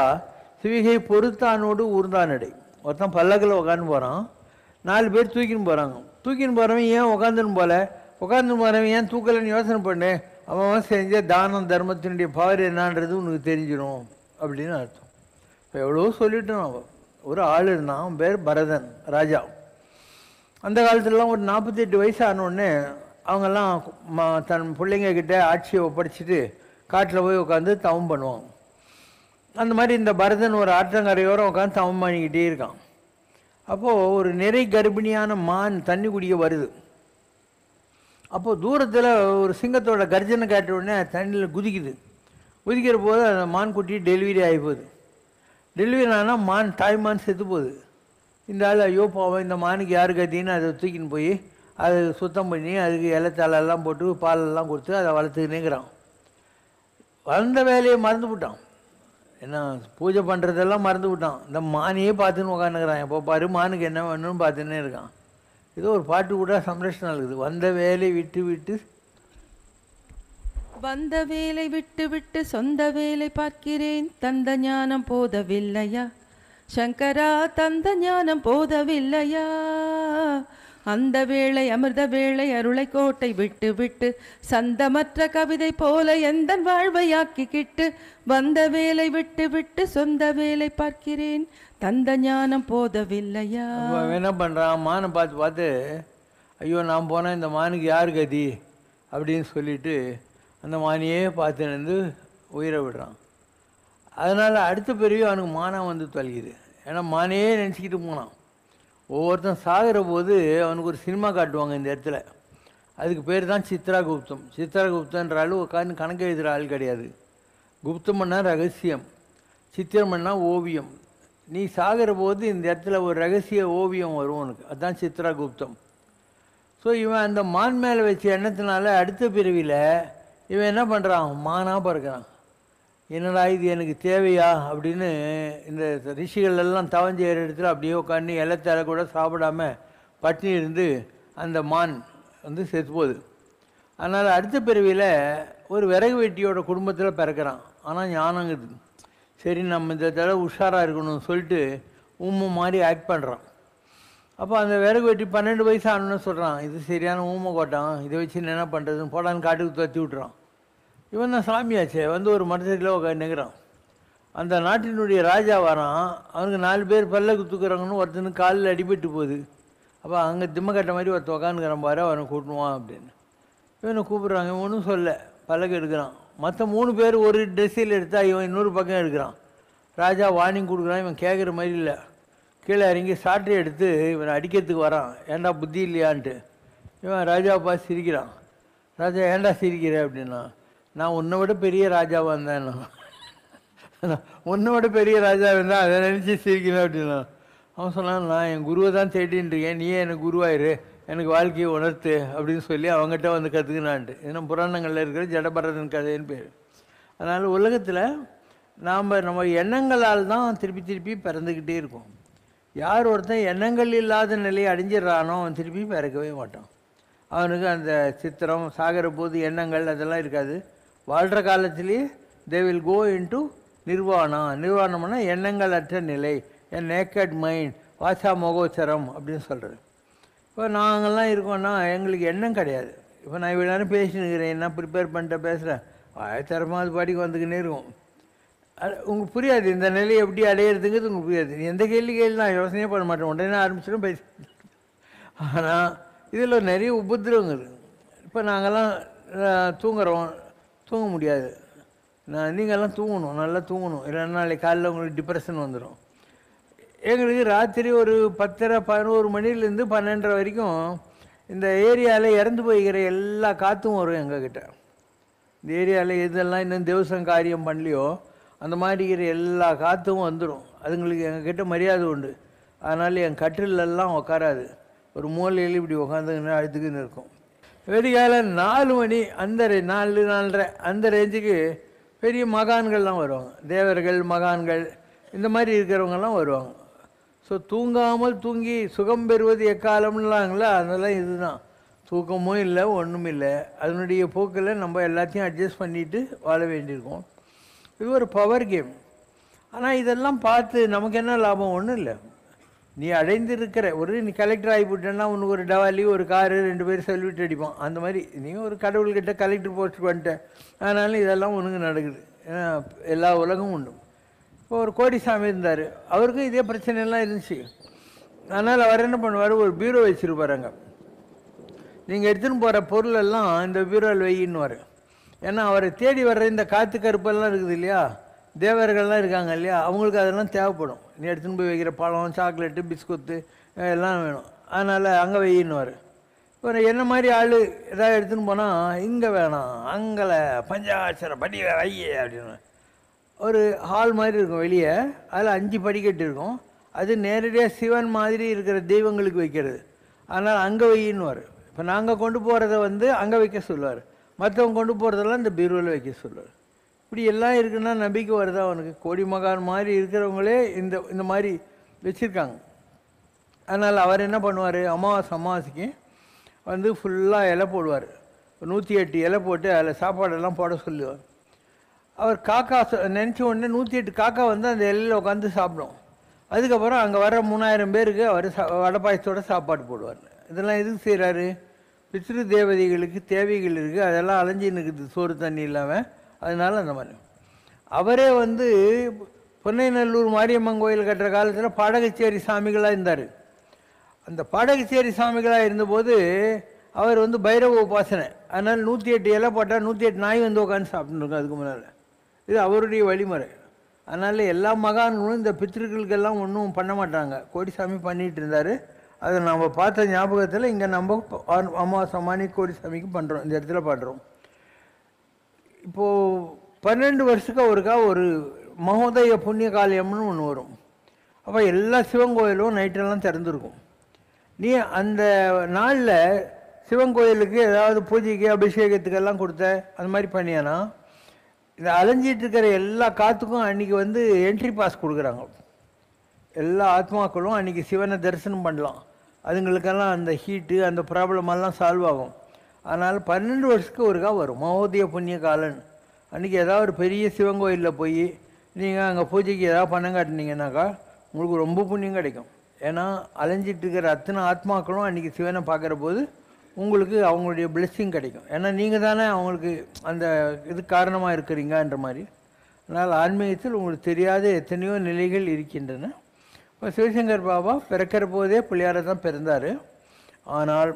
சிவிகை பொறுத்தானோடு ஊர்ந்தானடை. ஒருத்தன் பல்லக்கில் உட்காந்து போகிறான், 4 பேர் தூக்கின்னு போகிறாங்க. தூக்கின்னு போகிறவன் ஏன் உட்காந்துன்னு போகல, உட்காந்து போகிறவன் ஏன் தூக்கலைன்னு யோசனை பண்ணு. அவன் செஞ்ச தானம் தர்மத்தினுடைய பவர் என்னன்றது உனக்கு தெரிஞ்சிடும் அப்படின்னு அர்த்தம். இப்போ எவ்வளோ சொல்லிட்டோம். அவன் ஒரு ஆள் இருந்தான், அவன் பேர் பரதன் ராஜா. அந்த காலத்துலலாம் ஒரு 48 வயசு ஆனோடனே அவங்கெல்லாம் தன் பிள்ளைங்க கிட்ட ஆட்சியை ஒப்படைச்சிட்டு காட்டில் போய் உட்காந்து தவம் பண்ணுவாங்க. அந்த மாதிரி இந்த பரதன் ஒரு ஆற்றங்கரையோரம் உட்காந்து தவம் பண்ணிக்கிட்டே இருக்கான். அப்போது ஒரு நிறை கர்ப்பிணியான மான் தண்ணி குடிக்க வருது. அப்போது தூரத்தில் ஒரு சிங்கத்தோட கர்ஜனை காட்ட உடனே தண்ணியில் குதிக்குது. குதிக்கிற போது அந்த மான் குட்டி டெலிவரி ஆகி போகுது. டெலிவரி ஆனால் மான் தாய்மான் செத்து போகுது. இந்த ஆள் ஐயோ போவோம், இந்த மானுக்கு யார் கத்தின்னு அதை தூக்கின்னு போய் அதை சுத்தம் பண்ணி அதுக்கு இலைத்தாளெல்லாம் போட்டு பாலெல்லாம் கொடுத்து அதை வளர்த்துக்கினேங்கிறான். வளர்ந்த வேலையை மறந்து விட்டான். என்ன பூஜை பண்ணுறதெல்லாம் மறந்து விட்டான். இந்த மானையே பார்த்துன்னு உட்காந்துக்கிறான். எப்போ பாரு மானுக்கு என்ன வேணும்னு பார்த்துன்னே இருக்கான். ஏதோ ஒரு பாட்டு கூட சம்ரட்சணம் இருக்குது. வந்த வேலை விட்டு விட்டு வந்த வேலை விட்டு விட்டு சொந்த வேலை பார்க்கிறேன், தந்த ஞானம் போதவில்லையா சங்கரா, தந்த ஞானம் போதவில்லையா. அந்த வேளை அமிர்த வேளை அருளை கோட்டை விட்டு விட்டு சந்தமற்ற கவிதை போல எந்த வாழ்வையாக்கிக்கிட்டு, வந்த வேலை விட்டு விட்டு சொந்த வேலை பார்க்கிறேன், தந்த ஞானம் போதவில்லையா. என்ன பண்ணுறான், மானை பார்த்து பார்த்து ஐயோ நான் போனால் இந்த மானுக்கு யார் கதி அப்படின்னு சொல்லிட்டு அந்த மானையே பார்த்து நின்று உயிரை விடுறான். அதனால் அடுத்த பிறவி அவனுக்கு மானம் வந்து தொலைக்குது. ஏன்னா மானையே நினச்சிக்கிட்டு போனான். ஒவ்வொருத்தன் சாகிற போது அவனுக்கு ஒரு சினிமா காட்டுவாங்க இந்த இடத்துல. அதுக்கு பேர் தான் சித்ராகுப்தம். சித்ராகுப்தன்ற ஆள் உட்காந்து கணக்கு எழுதுகிற ஆள் கிடையாது. குப்தம்னா ரகசியம், சித்திரம்னா ஓவியம். நீ சாகிற போது இந்த இடத்துல ஒரு ரகசிய ஓவியம் வரும் உனக்கு, அதுதான் சித்ராகுப்தம். ஸோ இவன் அந்த மான் மேலே வச்ச எண்ணத்தினால அடுத்த பிறவியில் இவன் என்ன பண்ணுறான், மானாக பிறக்கிறான். என்னடா இது எனக்கு தேவையா அப்படின்னு இந்த ரிஷிகள் எல்லாம் தவஞ்செய்கிற இடத்துல அப்படியே உட்காந்து இலத்தலை கூட சாப்பிடாம பட்டினி இருந்து அந்த மான் வந்து செத்து போகுது. அதனால் அடுத்த பிறவியில் ஒரு விறகு வெட்டியோட குடும்பத்தில் பிறக்கிறான். ஆனால் ஞானங்குது. சரி நம்ம இந்த தடவை உஷாராக இருக்கணும்னு சொல்லிட்டு ஊமை மாதிரி ஆக்ட் பண்ணுறான். அப்போ அந்த விறகு வெட்டி 12 வயசு ஆனோன்னு சொல்கிறான், இது சரியான ஊமை கோட்டான், இதை வச்சு என்ன பண்ணுறதுன்னு போடான்னு காட்டுக்கு துரத்தி விட்டுறான். இவன் தான் சாமியாச்சே, வந்து ஒரு மரத்துக்குள்ளே உட்காந்துக்கிறான். அந்த நாட்டினுடைய ராஜா வரான். அவனுக்கு 4 பேர் பல்ல குத்துக்கிறாங்கன்னு ஒருத்தனுக்கு காலில் அடிபட்டு போகுது. அப்போ அங்கே திம்மக்கட்டை மாதிரி ஒருத்த உட்காந்துக்கிறான் பாரு, அவனை கூட்டுவான் அப்படின்னு இவனை கூப்பிட்றாங்க. ஒன்றும் சொல்ல பல்லக்கு எடுக்கிறான். மற்ற 3 பேர் ஒரு ட்ரெஸ்ஸில் எடுத்தால் இவன் இன்னொரு பக்கம் எடுக்கிறான். ராஜா வார்னிங் கொடுக்குறான். இவன் கேட்குற மாதிரி இல்லை. கீழே இறங்கி சாட்டை எடுத்து இவனை அடிக்கிறதுக்கு வரான். ஏன்டா புத்தி இல்லையான்ட்டு. இவன் ராஜாவை பார்த்து சிரிக்கிறான். ராஜா ஏன்டா சிரிக்கிற அப்படின்னா, நான் உன்னை விட பெரிய ராஜாவாக இருந்தேன், உன்னை விட பெரிய ராஜா இருந்தால் அதை நினச்சி சிரிக்கிறேன் அப்படின்னா. அவன் சொன்னான், நான் என் குருவை தான் தேடின்னு இருக்கேன், நீயே எனக்கு குருவாயிரு, எனக்கு வாழ்க்கையை உணர்த்து அப்படின்னு சொல்லி அவங்ககிட்ட வந்து கற்றுக்கினான்ட்டு. ஏன்னா புராணங்களில் இருக்கிற ஜடபரதன் கதைன்னு பேர். அதனால் உலகத்தில் நம்ம எண்ணங்களால் தான் திருப்பி திருப்பி பிறந்துக்கிட்டே இருக்கோம். யார் ஒருத்தன் எண்ணங்கள் இல்லாத நிலையை அடைஞ்சிடறானோ அவன் திருப்பி பிறக்கவே மாட்டான். அவனுக்கு அந்த சித்திரம் சாகிற போது எண்ணங்கள் அதெல்லாம் இருக்காது. வாழ்கிற காலத்திலேயே they will go into nirvana. நிர்வாணம்னா எண்ணங்கள் அற்ற நிலை, என் நேக்கட் மைண்ட், வாசா மோகோச்சரம் அப்படின்னு சொல்கிறது. இப்போ நாங்கள்லாம் இருக்கோன்னா எங்களுக்கு எண்ணம் கிடையாது. இப்போ நான் இவ்வளோ நேரம் பேசினுக்கிறேன், என்ன ப்ரிப்பேர் பண்ணிட்டு பேசுகிறேன், ஆயிரத்தரமாக அது பாடிக்கு வந்துக்கினே இருக்கும். உங்களுக்கு புரியாது இந்த நிலையை எப்படி அடையிறதுங்கிறது உங்களுக்கு புரியாது. நீ எந்த கேள்வி நான் யோசனையே பண்ண மாட்டேன், உடனே ஆரம்பிச்சிடும் பேசி. ஆனால் இதில் நிறைய உபதிரவங்கள். இப்போ நாங்கள்லாம் தூங்குறோம், தூங்க முடியாது. நீங்கள்லாம் தூங்கணும், நல்லா தூங்கணும், இல்லைன்னா நாளைக்கு காலையில் உங்களுக்கு டிப்ரெஷன் வந்துடும். எங்களுக்கு ராத்திரி ஒரு 10:30 11 மணிலேருந்து 12:30 வரைக்கும் இந்த ஏரியாவில் இறந்து போய்கிற எல்லா காற்றும் வரும் எங்ககிட்ட. இந்த ஏரியாவில் எதெல்லாம் இன்னும் தேவசம் காரியம் பண்ணலையோ அந்த மாதிரிக்கிற எல்லா காற்றும் வந்துடும். அதுங்களுக்கு எங்ககிட்ட மரியாதை உண்டு. அதனால் என் கட்டிலெல்லாம் உட்காராது, ஒரு மூலையில் இப்படி உட்காந்துக்கின்னு அழுத்துக்குன்னு இருக்கும். வெடிகால 4 மணி அந்த 4 4:30 அந்த ரேஞ்சுக்கு பெரிய மகான்கள்லாம் வருவாங்க. தேவர்கள் மகான்கள் இந்த மாதிரி இருக்கிறவங்கெல்லாம் வருவாங்க. ஸோ தூங்காமல் தூங்கி சுகம் பெறுவது எக்காலம்லாங்களா, அதெல்லாம் இதுதான். தூக்கமும் இல்லை, ஒன்றும் இல்லை. அதனுடைய போக்கில் நம்ம எல்லாத்தையும் அட்ஜஸ்ட் பண்ணிவிட்டு வாழ வேண்டியிருக்கோம். இது ஒரு பவர் கேம். ஆனால் இதெல்லாம் பார்த்து நமக்கு என்ன லாபம்? ஒன்றும் இல்லை. நீ அடைந்திருக்கிற நீ கலெக்டர் ஆகிவிட்டேன்னா உனக்கு ஒரு டவாலி, ஒரு காரு, 2 பேர் செல்விட்டு அடிப்பான். அந்த மாதிரி நீ ஒரு கடவுள்கிட்ட கலெக்டர் போஸ்ட் பண்ணிட்ட. அதனால இதெல்லாம் உனக்கு நடக்குது. ஏன்னா எல்லா உலகமும் உண்டு. இப்போ ஒரு கோடிசாமி இருந்தார், அவருக்கும் இதே பிரச்சனையெல்லாம் இருந்துச்சு. அதனால் அவர் என்ன பண்ணுவார், ஒரு பீரோ வச்சுருப்பாருங்க. நீங்கள் எடுத்துன்னு போகிற பொருளெல்லாம் இந்த பீரோவில் வையின்னுவார். ஏன்னா அவரை தேடி வர்ற இந்த காற்று கருப்பெல்லாம் இருக்குது இல்லையா, தேவர்கள்லாம் இருக்காங்க இல்லையா, அவங்களுக்கு அதெல்லாம் தேவைப்படும். நீ எடுத்துன்னு போய் வைக்கிற பழம், சாக்லேட்டு, பிஸ்கொத்து எல்லாம் வேணும். அதனால் அங்கே வையின்னுவார். ஒரு என்ன மாதிரி ஆள் ஏதாவது எடுத்துன்னு போனால் இங்கே வேணாம், அங்கே பஞ்சாட்சர படி வையே அப்படின்னு ஒரு ஹால் மாதிரி இருக்கும் வெளியே. அதில் 5 படிக்கட்டு இருக்கும். அது நேரடியாக சிவன் மாதிரி இருக்கிற தெய்வங்களுக்கு வைக்கிறது. அதனால் அங்கே வையின்னுவார். இப்போ நாங்கள் கொண்டு போகிறத அங்கே வைக்க சொல்லுவார். மற்றவங்க கொண்டு போகிறதெல்லாம் இந்த பீரோவில் வைக்க சொல்லுவார். இப்படி எல்லாம் இருக்குன்னா நம்பிக்கை வருதா அவனுக்கு? கோடி மகான் மாதிரி இருக்கிறவங்களே இந்த மாதிரி வச்சுருக்காங்க. அதனால் அவர் என்ன பண்ணுவார், அமாவாசைக்கு ஃபுல்லாக இலை போடுவார். 108 இலை போட்டு அதில் சாப்பாடெல்லாம் போட சொல்லுவார். அவர் காக்கா நினச்ச உடனே 108 காக்கா அந்த இலையில் உட்காந்து சாப்பிடும். அதுக்கப்புறம் அங்கே வர 3000 பேருக்கு அவர் வடை பாயசத்தோட சாப்பாடு போடுவார். இதெல்லாம் எதுக்கு செய்கிறாரு? பித்ரு தேவதைகளுக்கு தேவைகள் இருக்குது, அதெல்லாம் அலைஞ்சின்னு இருக்குது சோறு தண்ணி இல்லாமல். அதனால் அந்த மாதிரி அவரே பொன்னைநல்லூர் மாரியம்மன் கோயில் கட்டுற காலத்தில் பாடகச்சேரி சாமிகளாக இருந்தார். அந்த பாடகச்சேரி சாமிகளாக இருந்தபோது அவர் பைரவ உபாசனை. அதனால் 108 இலை போட்டால் 108 நாய் உட்காந்து சாப்பிட்டுருக்கோம் அதுக்கு முன்னால். இது அவருடைய வழிமுறை. அதனால் எல்லா மகான்களும் இந்த பித்திருக்களுக்கெல்லாம் ஒன்றும் பண்ண மாட்டாங்க. கோடிசாமி பண்ணிகிட்டு இருந்தார். அதை நம்ம பார்த்த ஞாபகத்தில் இங்கே நம்ம அமாவாசை கோடிசாமிக்கு பண்ணுறோம், இந்த இடத்துல பண்ணுறோம். இப்போது 12 வருஷத்துக்கு ஒருக்கா ஒரு மகோதய புண்ணிய காலியம்னு ஒன்று வரும். அப்போ எல்லா சிவன் கோயிலும் நைட்டெல்லாம் திறந்துருக்கும். நீ அந்த நாளில் சிவன் கோயிலுக்கு ஏதாவது பூஜைக்கு அபிஷேகத்துக்கெல்லாம் கொடுத்த அந்த மாதிரி பண்ணியானா, இந்த அலைஞ்சிட்டு இருக்கிற எல்லா காற்றுக்கும் அன்றைக்கி என்ட்ரி பாஸ் கொடுக்குறாங்க. எல்லா ஆத்மாக்களும் அன்றைக்கி சிவனை தரிசனம் பண்ணலாம். அதுங்களுக்கெல்லாம் அந்த ஹீட்டு அந்த ப்ராப்ளமெல்லாம் சால்வ் ஆகும். அதனால் 12 வருஷத்துக்கு ஒருக்கா வரும் மகோதய புண்ணிய காலன். அன்றைக்கி ஏதாவது ஒரு பெரிய சிவன் கோயிலில் போய் நீங்கள் அங்கே பூஜைக்கு ஏதாவது பணம் காட்டினீங்கன்னாக்கா உங்களுக்கு ரொம்ப புண்ணியம் கிடைக்கும். ஏன்னா அலைஞ்சிட்டு இருக்கிற அத்தனை ஆத்மாக்களும் அன்றைக்கி சிவனை பார்க்குற போது உங்களுக்கு அவங்களுடைய பிளெஸ்ஸிங் கிடைக்கும். ஏன்னா நீங்கள் தானே அவங்களுக்கு அந்த இது காரணமாக இருக்கிறீங்கன்ற மாதிரி. அதனால் ஆன்மீகத்தில் உங்களுக்கு தெரியாத எத்தனையோ நிலைகள் இருக்கின்றன. இப்போ சிவசங்கர் பாபா பிறக்கிற போதே பிள்ளையாரை தான் பிறந்தார். ஆனால்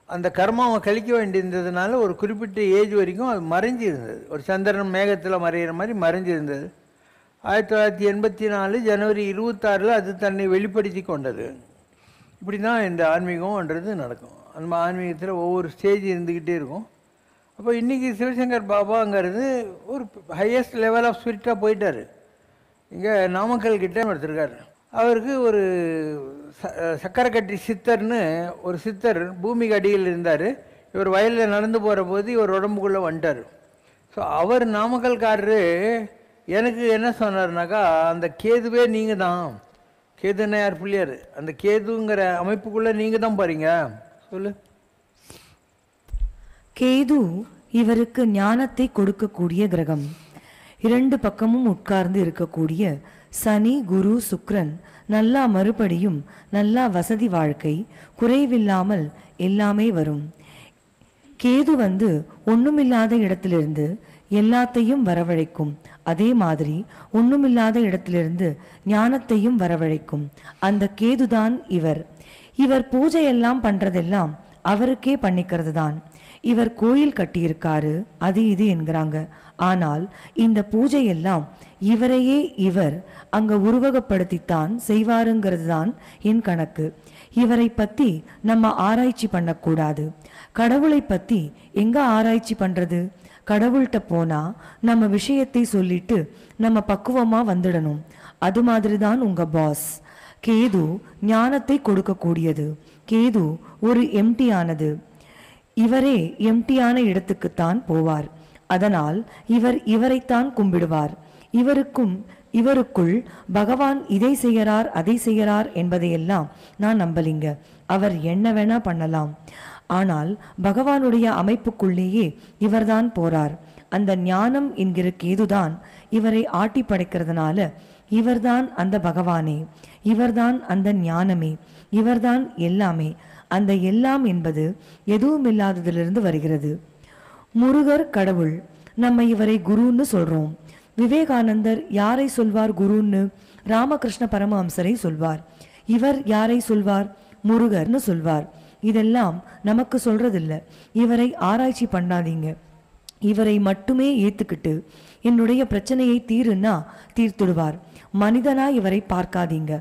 அந்த கர்மாவை கழிக்க வேண்டியிருந்ததுனால ஒரு குறிப்பிட்ட ஏஜ் வரைக்கும் அது மறைஞ்சி இருந்தது. ஒரு சந்திரன் மேகத்தில் மறைகிற மாதிரி மறைஞ்சி இருந்தது. 1984 ஜனவரி 26 அது தன்னை வெளிப்படுத்தி கொண்டது. இப்படி தான் இந்த ஆன்மீகம்ன்றது நடக்கும். அந்த ஆன்மீகத்தில் ஒவ்வொரு ஸ்டேஜ் இருந்துக்கிட்டே இருக்கும். அப்போ இன்றைக்கி சிவசங்கர் பாபாங்கிறது ஒரு ஹையஸ்ட் லெவல் ஆஃப் ஸ்பிரிட்டாக போயிட்டார். இங்கே நாமக்கல் கிட்டே ஒருத்தருக்கார். அவருக்கு ஒரு சக்கரக்கட்டி சித்தர்னு ஒரு சித்தர் பூமிக்கு அடியில் இருந்தார். இவர் வயலில் நடந்து போகிற போது இவர் உடம்புக்குள்ளே வந்துட்டார். ஸோ அவர் நாமக்கல்காரரு எனக்கு என்ன சொன்னார்னாக்கா, அந்த கேதுவே நீங்கள் தான். கேதுன்னா யார்? பிள்ளையார். அந்த கேதுங்கிற அமைப்புக்குள்ளே நீங்கள் தான் பாருங்க. சொல்லு. கேது இவருக்கு ஞானத்தை கொடுக்கக்கூடிய கிரகம். 2 பக்கமும் உட்கார்ந்து இருக்கக்கூடிய சனி, குரு, சுக்கிரன் நல்லா மறுபடியும் நல்லா வசதி வாழ்க்கை குறைவில்லாமல் எல்லாமே வரும். கேது ஒண்ணுமில்லாத இடத்திலிருந்து எல்லாத்தையும் வரவழைக்கும். அதே மாதிரி ஒண்ணுமில்லாத இடத்திலிருந்து ஞானத்தையும் வரவழைக்கும். அந்த கேதுதான் இவர். இவர் பூஜையெல்லாம் பண்றதெல்லாம் அவருக்கே பண்ணிக்கிறது தான். இவர் கோயில் கட்டியிருக்காரு, அது இது என்கிறாங்க. ஆனால் இந்த பூஜையெல்லாம் இவரையே இவர் அங்க உருவகப்படுத்தித்தான் செய்வாருங்கிறது தான் என் கணக்கு. இவரை பத்தி நம்ம ஆராய்ச்சி பண்ணக்கூடாது. கடவுளை பத்தி எங்க ஆராய்ச்சி பண்றது? கடவுள்கிட்ட போனா நம்ம விஷயத்தை சொல்லிட்டு நம்ம பக்குவமா வந்துடணும். அது மாதிரிதான் உங்க பாஸ். கேது ஞானத்தை கொடுக்கக்கூடியது. கேது ஒரு எம்டியானது. இவரே எம்டியான இடத்துக்குத்தான் போவார். அதனால் இவரைத்தான் கும்பிடுவார். இவருக்குள் பகவான் இதை செய்யறார் அதை செய்யறார் என்பதையெல்லாம் நான் நம்பலிங்க. அவர் என்ன வேணா பண்ணலாம். ஆனால் பகவானுடைய அமைப்புக்குள்ளேயே இவர்தான் போறார். அந்த ஞானம் என்கிற கேதுதான் இவரை ஆட்டி படைக்கிறதுனால இவர்தான் அந்த பகவானே, இவர்தான் அந்த ஞானமே, இவர்தான் எல்லாமே. அந்த எல்லாம் என்பது எதுவும் இல்லாததிலிருந்து வருகிறது. முருகர் கடவுள், நம்ம இவரை குருன்னு சொல்றோம். விவேகானந்தர் யாரை சொல்வார் குருன்னு? ராமகிருஷ்ண பரமஹம்சரை சொல்வார். இவர் யாரை சொல்வார்? முருகர்னு சொல்வார். இதெல்லாம் நமக்கு சொல்றதில்ல. இவரை ஆராய்ச்சி பண்ணாதீங்க. இவரை மட்டுமே ஏத்துக்கிட்டு என்னுடைய பிரச்சனையை தீருன்னா தீர்த்துடுவார். மனிதனா இவரை பார்க்காதீங்க.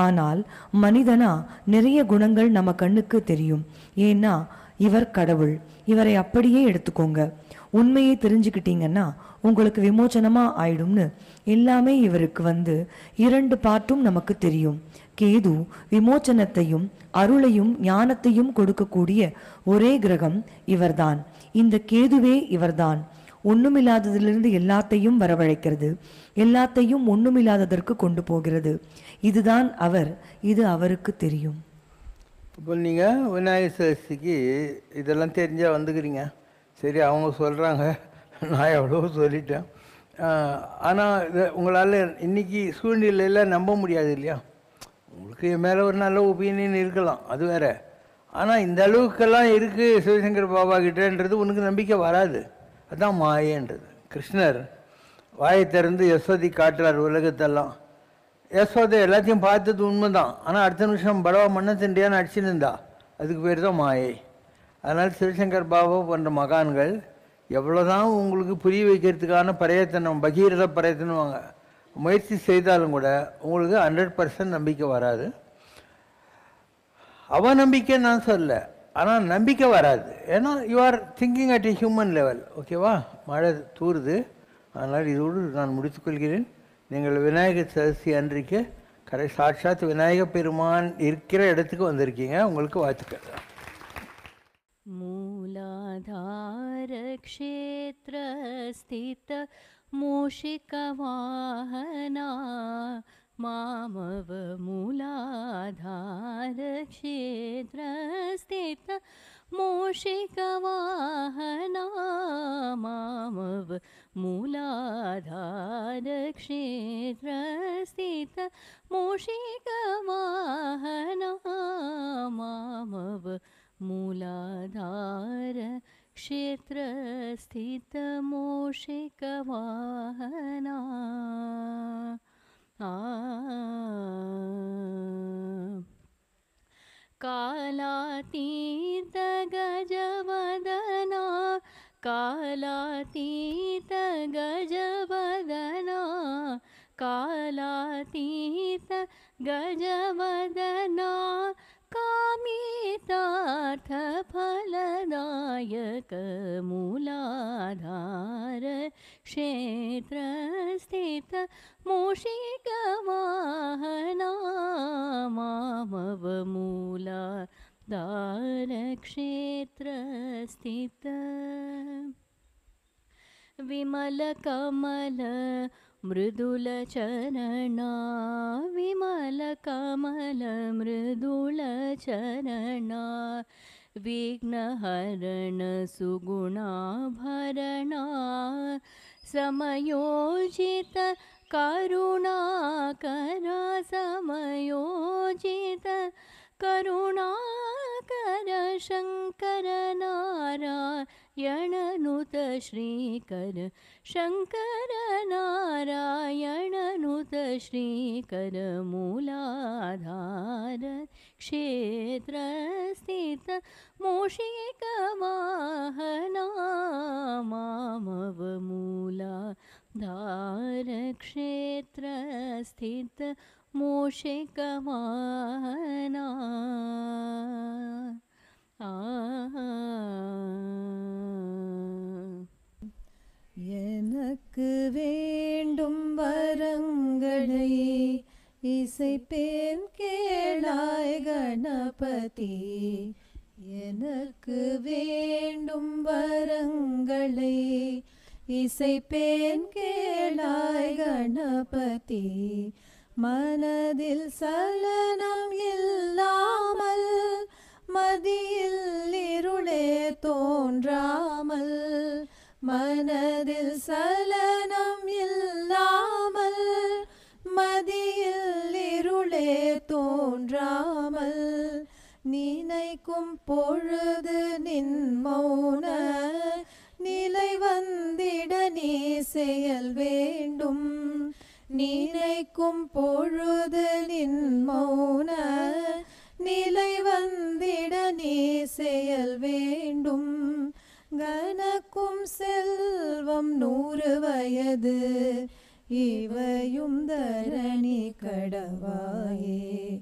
ஆனால் மனிதனா நிறைய குணங்கள் நம்ம கண்ணுக்கு தெரியும். ஏன்னா இவர் கடவுள். இவரை அப்படியே எடுத்துக்கோங்க. உண்மையை தெரிஞ்சுக்கிட்டீங்கன்னா உங்களுக்கு விமோச்சனமா ஆயிடும்னு எல்லாமே இவருக்கு 2 பாட்டும் நமக்கு தெரியும். கேது விமோச்சனத்தையும் அருளையும் ஞானத்தையும் கொடுக்கக்கூடிய ஒரே கிரகம் இவர்தான். இந்த கேதுவே இவர்தான். ஒண்ணுமில்லாததிலிருந்து எல்லாத்தையும் வரவழைக்கிறது, எல்லாத்தையும் ஒண்ணுமில்லாததற்கு கொண்டு போகிறது. இதுதான் அவர். இது அவருக்கு தெரியும். இப்போ நீங்கள் விநாயகர் சதுர்த்திக்கு இதெல்லாம் தெரிஞ்சால் வந்துக்கிறீங்க. சரி, அவங்க சொல்கிறாங்க, நான் எவ்வளோ சொல்லிட்டேன். ஆனால் இதை உங்களால் இன்றைக்கி சூழ்நிலையில் நம்ப முடியாது இல்லையா? உங்களுக்கு என் மேலே ஒரு நல்ல ஒப்பீனியன் இருக்கலாம், அது வேறு. ஆனால் இந்த அளவுக்கெல்லாம் இருக்குது சிவசங்கர் பாபா கிட்டேன்றது உனக்கு நம்பிக்கை வராது. அதுதான் மாயன்றது. கிருஷ்ணர் வாயை திறந்து யசோதை காட்டுறார் உலகத்தெல்லாம். யசோதை எல்லாத்தையும் பார்த்தது உண்மைதான். ஆனால் அடுத்த நிமிஷம் படவா மண்ணை திண்டியான்னு அடிச்சுன்னு இருந்தா, அதுக்கு பேர் தான் மாயை. அதனால் சிவசங்கர் பாபா போன்ற மகான்கள் எவ்வளோதான் உங்களுக்கு புரிய வைக்கிறதுக்கான பிரயத்தனம், பகீரத பிரயத்தனவாங்க முயற்சி செய்தாலும் கூட உங்களுக்கு 100% நம்பிக்கை வராது. அவநம்பிக்கை நான் சொல்ல, ஆனால் நம்பிக்கை வராது. ஏன்னா you are thinking at A human level. ஓகேவா? மழை தூருது. அதனால் இதோடு நான் முடித்துக்கொள்கிறேன். நீங்கள் விநாயகர் சதுர்த்தி அன்றைக்கு சாட்சாத் விநாயக பெருமான் இருக்கிற இடத்துக்கு வந்திருக்கீங்க. உங்களுக்கு வாழ்த்துக்கள். மூலாதார க்ஷேத்ர ஸ்தித மூஷிக வாஹனா மாமவ மூலாதார க்ஷேத்ர ஸ்தித மூஷிக வாஹனா மாமவ மூலாதார க்ஷேத்ர ஸ்தித மூஷிக வாஹனா மாமவ மூலாதார க்ஷேத்ர ஸ்தித மூஷிக வாஹனா. காலாதீத கஜவதனா காலாதீத கஜவதனா காலாதீத கஜவதனா காமிதார்த்த ஃபலதாயக மூலாதார க்ஷேத்ர ஸ்தித மூஷிக வாஹனா மாமவ மூலாதார க்ஷேத்ர ஸ்தித. விமல கமல மிருதுல சரணா விமல கமல மிருதுல சரணா விக்னஹரண சுகுணாபரணா समयोजित करुणाकर समयोजित करुणाकर शंकर नारायण नुत श्रीकर शंकर नारायण नुत श्रीकर मूलाधार क्षेत्र स्थित मूषिक वाहना मामव मूलाधार क्षेत्र स्थित मूषिक वाहना. எனக்கு வேண்டும் வரங்களை இசைப்பேன் கேளாய் கணபதி. எனக்கு வேண்டும் வரங்களை இசைப்பேன் கேளாய் கணபதி. மனதில் சலனம் இல்லாமல் மதியில் இருளே தோன்றாமல் மனதில் சலனம் இல்லாமல் மதியில் இருளே தோன்றாமல் நினைக்கும் பொழுது நின் மௌன நிலை வந்திட நீ செயல் வேண்டும். நினைக்கும் பொழுது நின் மௌன நிலை வந்திட நீ செயல் வேண்டும். கனக்கும் செல்வம் 100 வயது இவையும் தரணி கடவாயே.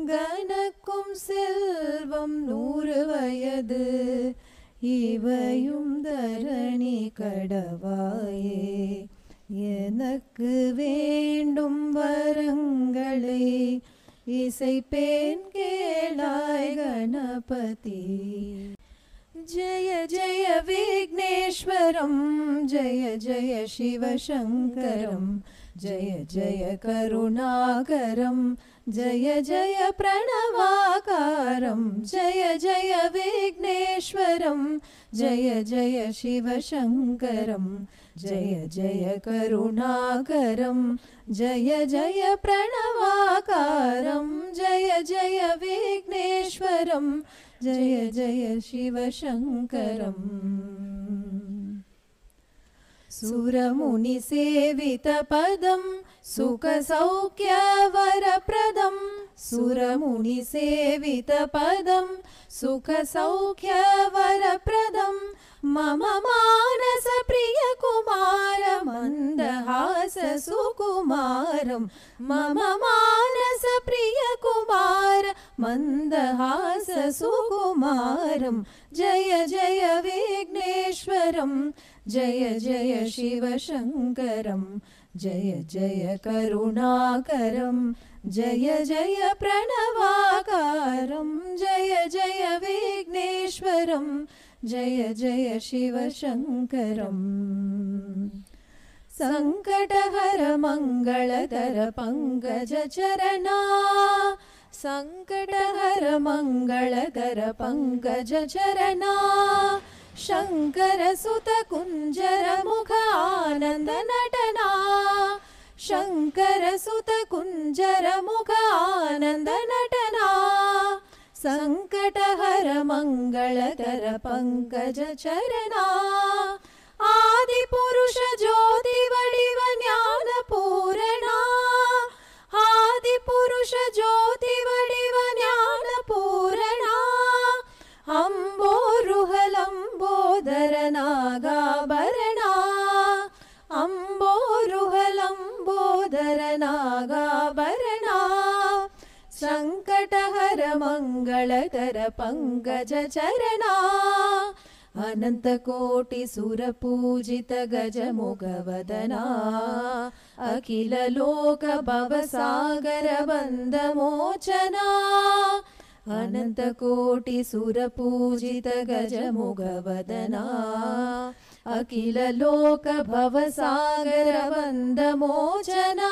கனக்கும் செல்வம் 100 வயது இவையும் தரணி கடவாயே. எனக்கு வேண்டும் வரங்களை இசைப்பேன் கேளாய் கணபதி. जय जय विघ्नेश्वरं जय जय शिवशङ्करं जय जय करुणाकरं जय जय प्रणवाकारं. जय जय विघ्नेश्वरं जय जय शिवशङ्करं जय जय करुणाकरं जय जय प्रणवाकारं. जय जय विघ्नेश्वरं जय जय शिवशङ्करं. सुरमुनिसेवितपदं सुखसौख्यवरप्रदं. सुरमुनिसेवितपदं सुखसौख्यवरप्रदं. मम मानसप्रियकुमार मन्दहास सुकुमारं. मम मानसप्रियकुमार मन्दहास सुकुमारं. जय जय विघ्नेश्वरं जय जय शिवशङ्करं जय जय करुणाकरं जय जय प्रणवाकारं. जय जय विघ्नेश्वरं जय जय शिवशङ्करं. संकटहर मंगलधर पंकजचरणा. संकटहर मंगलधर पंकजचरणा. शंकर सुत कुंजर मुख आनंद नटना. शंकर सुत कुंजर मुख आनंद नटना. संकटहर मंगलधर पंकजचरणा. आदिपुरुष ज्योति वडिव ज्ञान पूरणा. आदिपुरुष ज्योति वडिव ज्ञान पूरणा. अंबोरुहलंबोदर नागाभरणा. अंबोरुहलंबोदर नागाभरणा. संकटहर मंगलधर पंकजचरणा. अनंत कोटि सुर पूजित गजमुखवदना. अखिल लोक भवसागर बंध मोचना. अनंत कोटि सुर पूजित गजमुखवदना. अखिल लोक भवसागर बंध मोचना.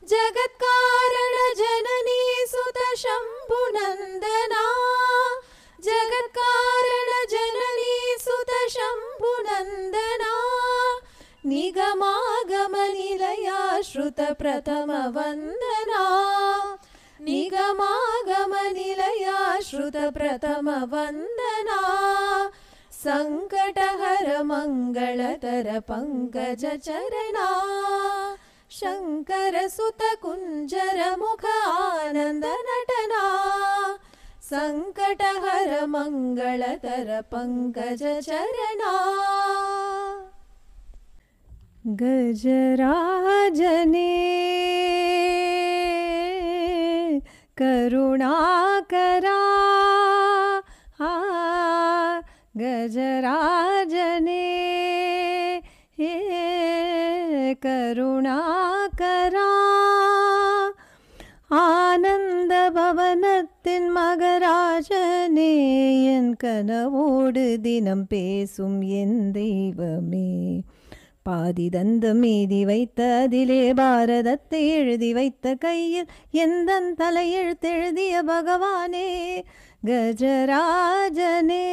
जगत्कारण जननी सुत शंभुनंदना. जगत्कारण जननी सुत शंभुनंदना. निगमागम निलया श्रुत प्रथम वंदना. निगमागम निलया श्रुत प्रथम वंदना. संकटहर मंगलधर पंकजचरणा. शंकर सुत कुंजर मुख आनंद नटना. संकटहर मंगलधर पंकजचरणा. गजराजने करुणाकरा. गजराजने करुणाकरा. ஆனந்த பவனத்தின் மகராஜனே என் கனவோடு தினம் பேசும் என் தெய்வமே. பாதி தந்தம் மீதி வைத்த அதிலே பாரதத்தை எழுதி வைத்த கையில் எந்தன் தலையெழுத்தெழுதிய பகவானே. கஜராஜனே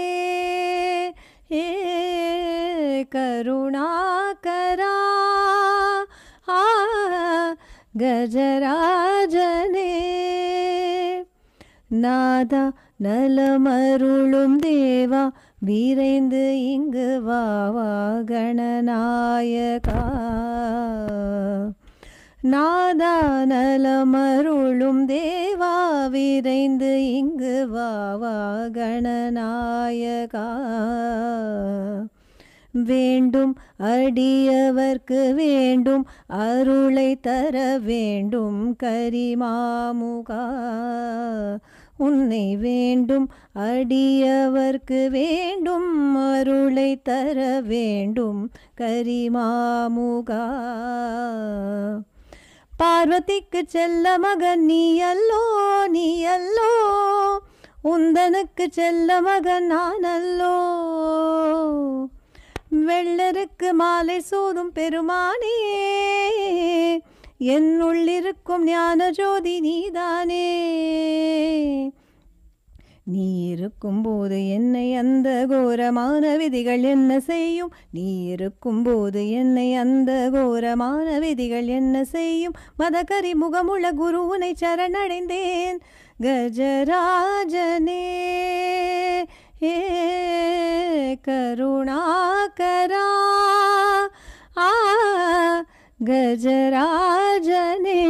हे करुणाकरा गजराजने नादा நலமருளும் தேவா விரைந்து இங்கு வாவா கணநாயகா நாதா நலமருளும் தேவா விரைந்து இங்கு வாவா கணநாயகா வேண்டும் அடியவர்க்கு வேண்டும் அருளை தர வேண்டும் கரிமாமுகா உன்னை வேண்டும் அடியவர்க்கு வேண்டும் அருளை தர வேண்டும் கரிமாமுகா பார்வதிக்கு செல்ல மகன் நீ அல்லோ உந்தனுக்கு செல்ல மகன் நான் அல்லோ வெள்ளருக்கு மாலை சூதும் பெருமானே என்னுள்ளிருக்கும் ஞான ஜோதி நீதானே நீ இருக்கும்போது என்னை அந்த கோரமான விதிகள் என்ன செய்யும் நீ இருக்கும்போது என்னை அந்த கோரமான விதிகள் என்ன செய்யும் மதகரி முகமுள்ள குருவுனை சரணடைந்தேன் கஜராஜனே हे करुणाकरा गजराजने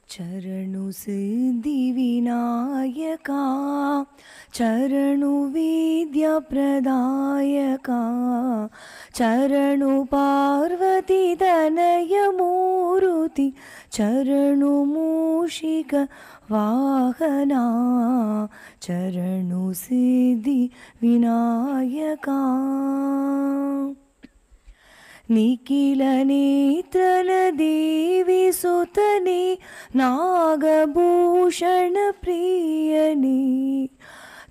चरणु सिद्धि विनायका चरणु विद्या प्रदायका चरणु पार्वती तनय मूर्ति चरणु मूषिक वाहना चरणु सिद्धि विनायका निखिल नेत्रल देवी सुतने नागभूषण प्रियने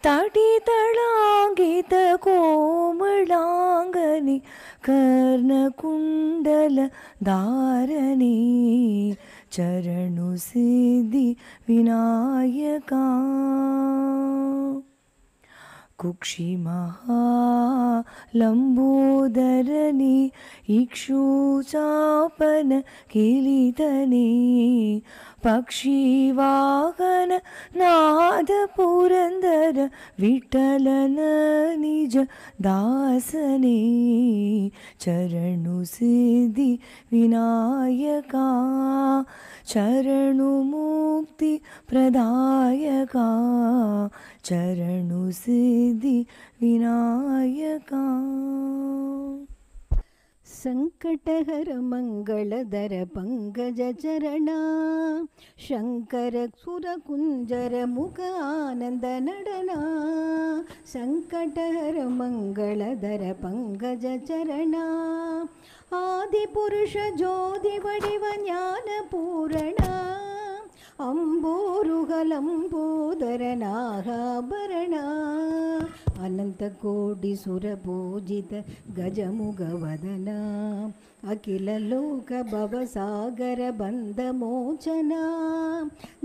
तटितलांगित कोमलांगने कर्णकुंडल धारणे चरणु सिद्धि विनायका कुक्षिमहालम्बोदरने इक्षुचापन किलितने पक्षिवाहन नाद पुरंदर विठ्ठलन निज दासने चरणु सिद्धि विनायका चरणु मुक्ति प्रदायका चरणु सिद्धि विनायका संकटहर मंगलधर पंकज चरणा शंकर सुर कुंजर मुख आनंद नडना संकटहर मंगलधर पंकज चरणा आदि पुरुष ज्योति वडिव ज्ञान पूरणा अंबोरुगलंबोदर नागाभरणा अनंत कोटि सुर पूजित गजमुगवदना अखिल लोक भवसागर बंध मोचना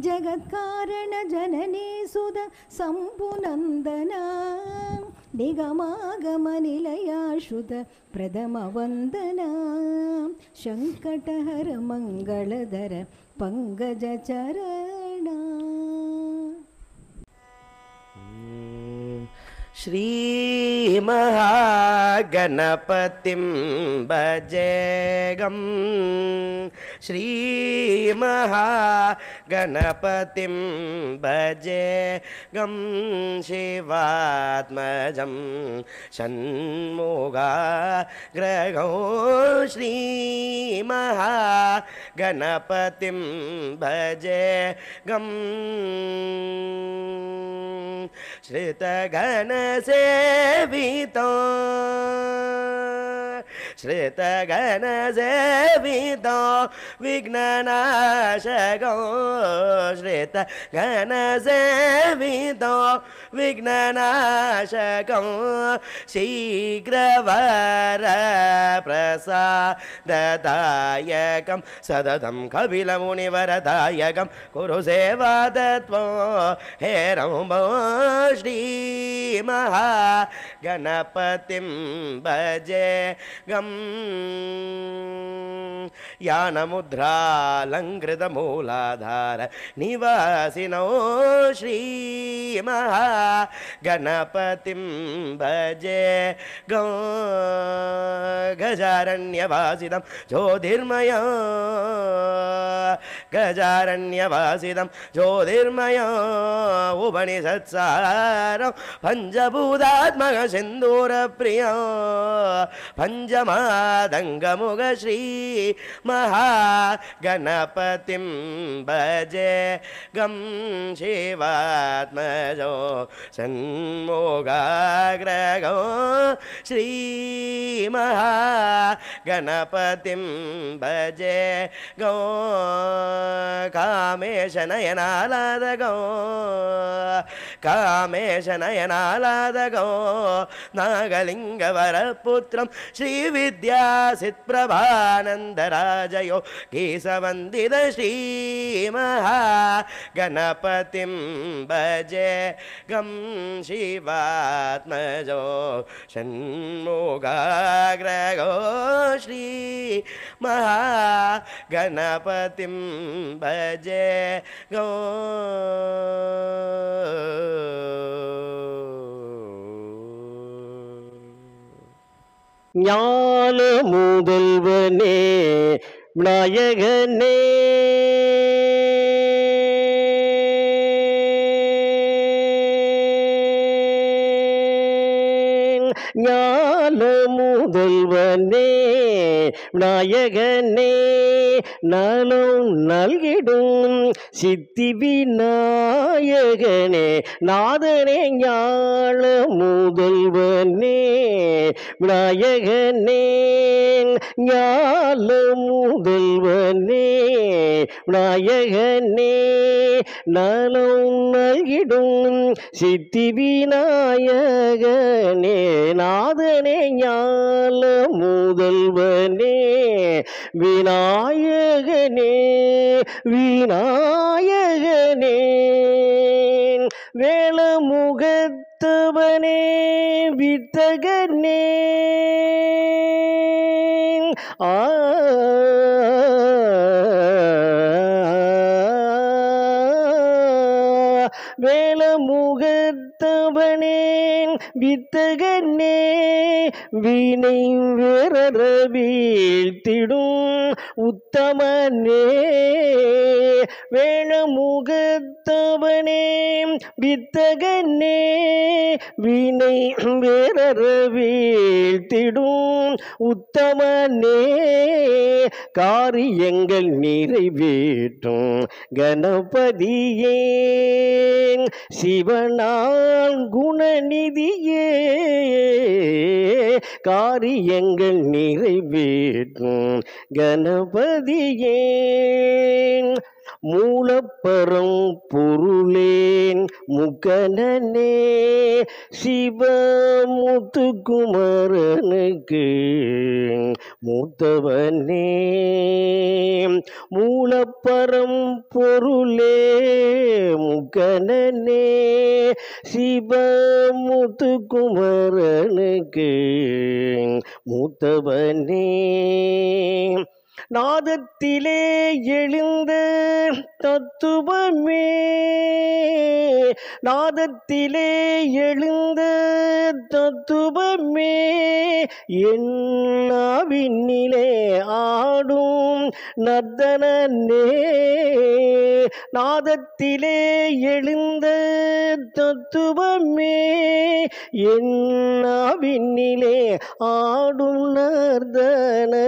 जगत्कारण जननी सुध संपुनंदना निगमागम निलयाश्रुत प्रथम वंदना शंकटहर मंगलधर पंकज चरणा श्री महागणपतिं भजेगं श्री महागणपतिं भजेगं शिवात्मजं षण्मुगाग्रगो श्री महागणपतिं भजेगं श्रितगण सेवितो श्रितगणसेवितो विघ्ननाशको श्रितगणसेवितो विघ्ननाशको शीघ्रवरप्रसाददायकं सततं कपिलमुनिवरदायकं कुरु सेवादत्वो हे रम्भो श्रीमहागणपतिं भजे गम् यानमुद्रालङ्कृतमूलाधार निवासिनो श्रीमहागणपतिं भजे गजारण्यवासितं ज्योतिर्मयो गजारण्यवासितं ज्योतिर्मयो उपनिषत्सारं पञ्चभूतात्मक सिन्दूरप्रियो पञ्चमादङ्गमुख श्री महागणपतिं भजे गं शिवात्मजो सन्मोगाग्रगो श्री महागणपतिं भजे गो कामेशनयनालादगो कामेशनयनालादगो नागलिङ्गवरपुत्रं श्रीविद्यासित्प्रभानन्दराजयो केशवन्दित श्रीमहागणपतिं भजे गं शिवात्मजो षण्मुखाग्रगो श्री महागणपतिं भजे गो ஞான முதல்வனே விநாயகனே ஞான முதல்வனே விநாயகனே நலம் நல்கிடும் சித்தி விநாயகனே நாதனே ஞான முதல்வனே விநாயகனே ஞான முதல்வனே விநாயகனே நலம் நல்கிடும் சித்தி விநாயகனே நாதனே ஞான முதல்வனே விநாயகனே விநாயகனே வேலமுகத்தவனே வித்தகனே வேலமுகத்தவனே வித்தகனே வினை விரற வீழ்த்திடும் உத்தமனே வேலமுகத்தவனே வித்தகனே வினை விரற வீழ்த்திடும் உத்தமனே காரியங்கள் நிறைவேற்றும் கணபதியே சிவனால் குணநிதியே காரியங்கள் நிறைவேற்றும் கணபதியே மூலப்பரம் பொருளேன் முகனனே சிவமுத்துக்குமரனுக்கு மூத்தவனே மூலப்பரம் பொருளே முகனனே சிவமுத்துக்குமரனுக்கு மூத்தவனே நாதத்திலே எழுந்த தத்துவமே நாதத்திலே எழுந்த தத்துவமே என்னாவினிலே ஆடும் நர்தனே நாதத்திலே எழுந்த தத்துவமே என் நாவினிலே ஆடும் நர்தனே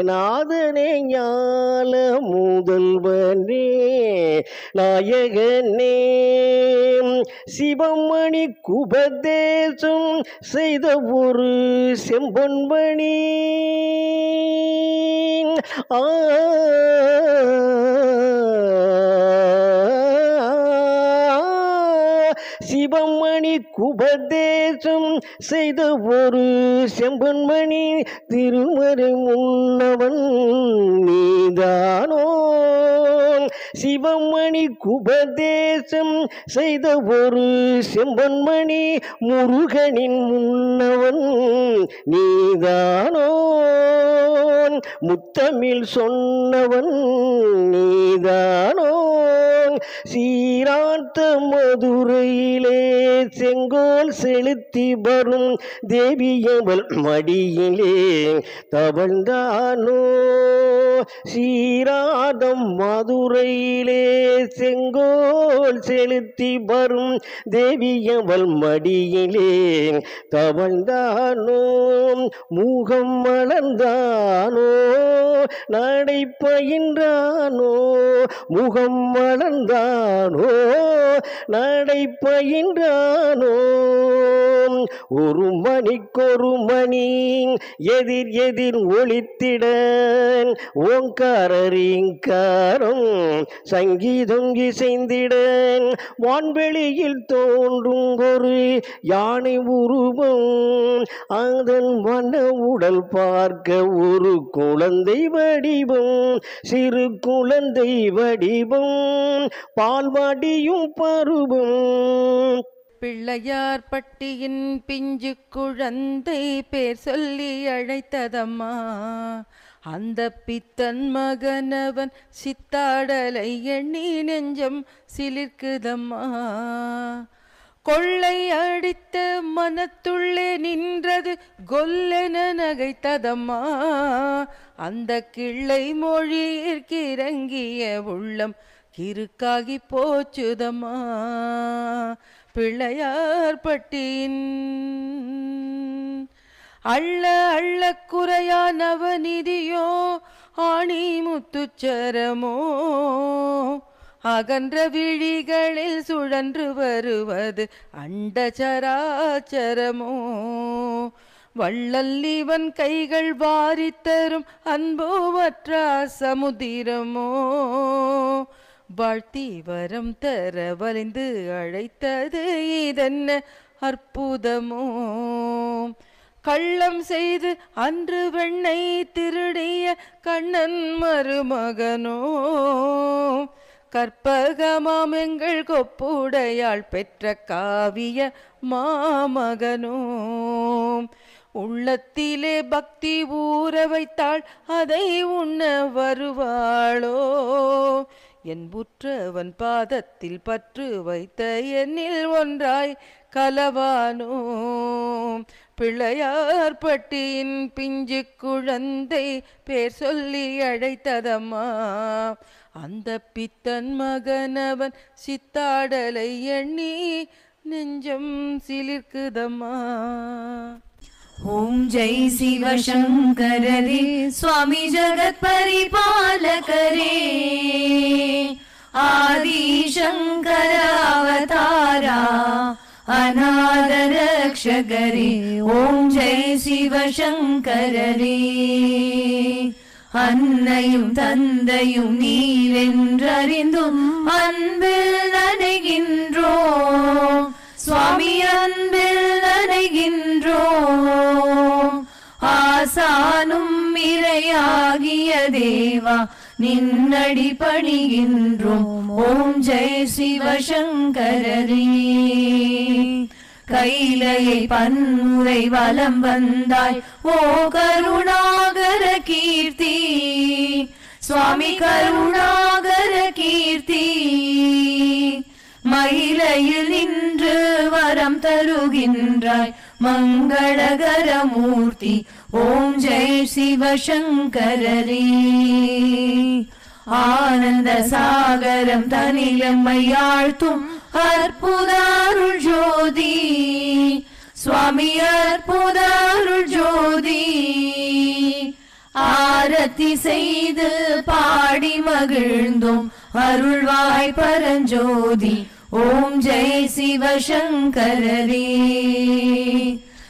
நாதனே ஞால முதல்வனே நாயகனே சிவமணி குபதேசம் செய்த ஒரு செம்பொன்மணி சிவமணி குபதேசம் செய்த ஒரு செம்பொன்மணி திருமறை முன்னவன் நீதானோ சிவமணி குபதேசம் செய்த ஒரு செம்பொன்மணி முருகனின் முன்னவன் நீதானோ முத்தமிழ் சொன்னவன் நீதானோ சீராட்ட மதுரையிலே செங்கோல் செலுத்தி வரும் தேவியவள் மடியிலே தவழ்ந்தானோ சீராடம் மதுரையிலே செங்கோல் செலுத்தி வரும் தேவியவள் மடியிலே தவழ்ந்தானோ மூகம் மலர்ந்தானோ நடை பயின்றானோ முகம் மலர்ந்தானோ நடை பயின்றானோ ஒரு மணிக்கொரு மணி எதிர் எதிர் ஒளித்திட ஓங்காரீங்காரம் சங்கீதம் இசைந்திட வான்வெளியில் தோன்றும் ஒரு யானை உருவம் அதன் வண்ண உடல் பார்க்க ஒரு குழந்தை வடிவம் சிறு குழந்தை வடிவம் பால்வாடியும் பருவம் பிள்ளையார் பட்டியின் பிஞ்சு குழந்தை பேர் சொல்லி அழைத்ததம்மா அந்த பித்தன் மகனவன் சித்தாடலை எண்ணி நெஞ்சம் சிலிர்க்குதம்மா கொள்ளை அடித்த மனத்துள்ளே நின்றது கொல்லென நகைத்ததம்மா அந்த கிள்ளை மொழியிற்கிறங்கிய உள்ளம் கிறுக்காகி போச்சுதம்மா பிள்ளையார் பட்டியின் அள்ள அள்ள குறையா நவநிதியோ ஆணி முத்துச்சரமோ அகன்ற விழிகளில் சுழன்று வருவது அண்டச்சராச்சரமோ வள்ளல்லிவன் கைகள் வாரித்தரும் அன்போவற்ற சமுதிரமோ வாழ்த்தி வரம் தர வலிந்து அழைத்தது இதென்ன அற்புதமோ கள்ளம் செய்து அன்று வெண்ணை திருடிய கண்ணன் மருமகனோ கற்பகமாம் எங்கள் கொப்புடையாள் பெற்ற காவிய மாமகனோ உள்ளத்திலே பக்தி ஊற வைத்தாள் அதை உண்ண வருவாளோ என் புற்றவன் பாதத்தில் பற்று வைத்த எண்ணில் ஒன்றாய் கலவானோ பிள்ளையார் பட்டியின் பிஞ்சு குழந்தை பேர் சொல்லி அழைத்ததம்மா அந்த பித்தன் மகனவன் சித்தாடலை எண்ணி நெஞ்சம் சிலிர்க்குதம்மா ओम जय शिव शंकर रे स्वामी जगत परिपालक रे आदि शंकर अवतारा अनाथ रक्षक रे ओम जय शिव शंकर रे அன்னையும் தந்தையும் நீரென்றறிந்தும் அன்பில் நனைகின்றோம் சுவாமி அன்பில் நனைகின்றோம் ஆசானும் இறையாகிய தேவா நின்னடி பணிகின்றோம் ஓம் ஜெய சிவசங்கரரே கைலையை பன்முறை வலம் வந்தாய் ஓ கருணாகர கீர்த்தி சுவாமி கருணாகர கீர்த்தி மயிலையில் நின்று வரம் தருகின்றாய் மங்களகர மூர்த்தி ஓம் ஜெய் சிவசங்கரரே. ஆனந்த சாகரம் தனிலம்மையாழ்த்தும் அற்புதாருள் ஜோதி சுவாமி அற்புதாருள் ஜோதி. ஆரத்தி செய்து பாடி மகிழ்ந்தோம் அருள்வாய் பரஞ்சோதி. ஓம் ஜெய் சிவசங்கரரே.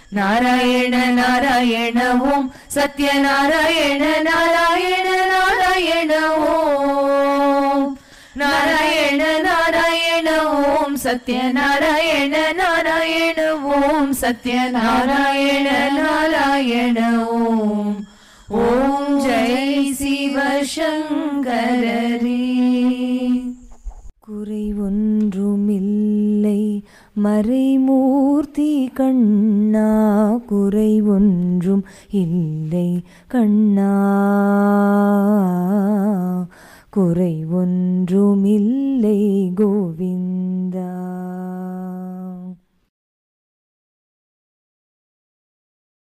நாராயண நாராயண ஓம் சத்யநாராயண நாராயண நாராயண ஓம். நாராயண நாராயண ஓம் சத்யநாராயண நாராயண ஓம் சத்யநாராயண நாராயண ஓம். ஓம் ஜெய் சிவசங்கரரே. குறை ஒன்றுமில்லை மறைமூர்த்தி கண்ணா, குறை ஒன்றும் இல்லை கண்ணா, குறை ஒன்றுமில்லை கோவிந்தா.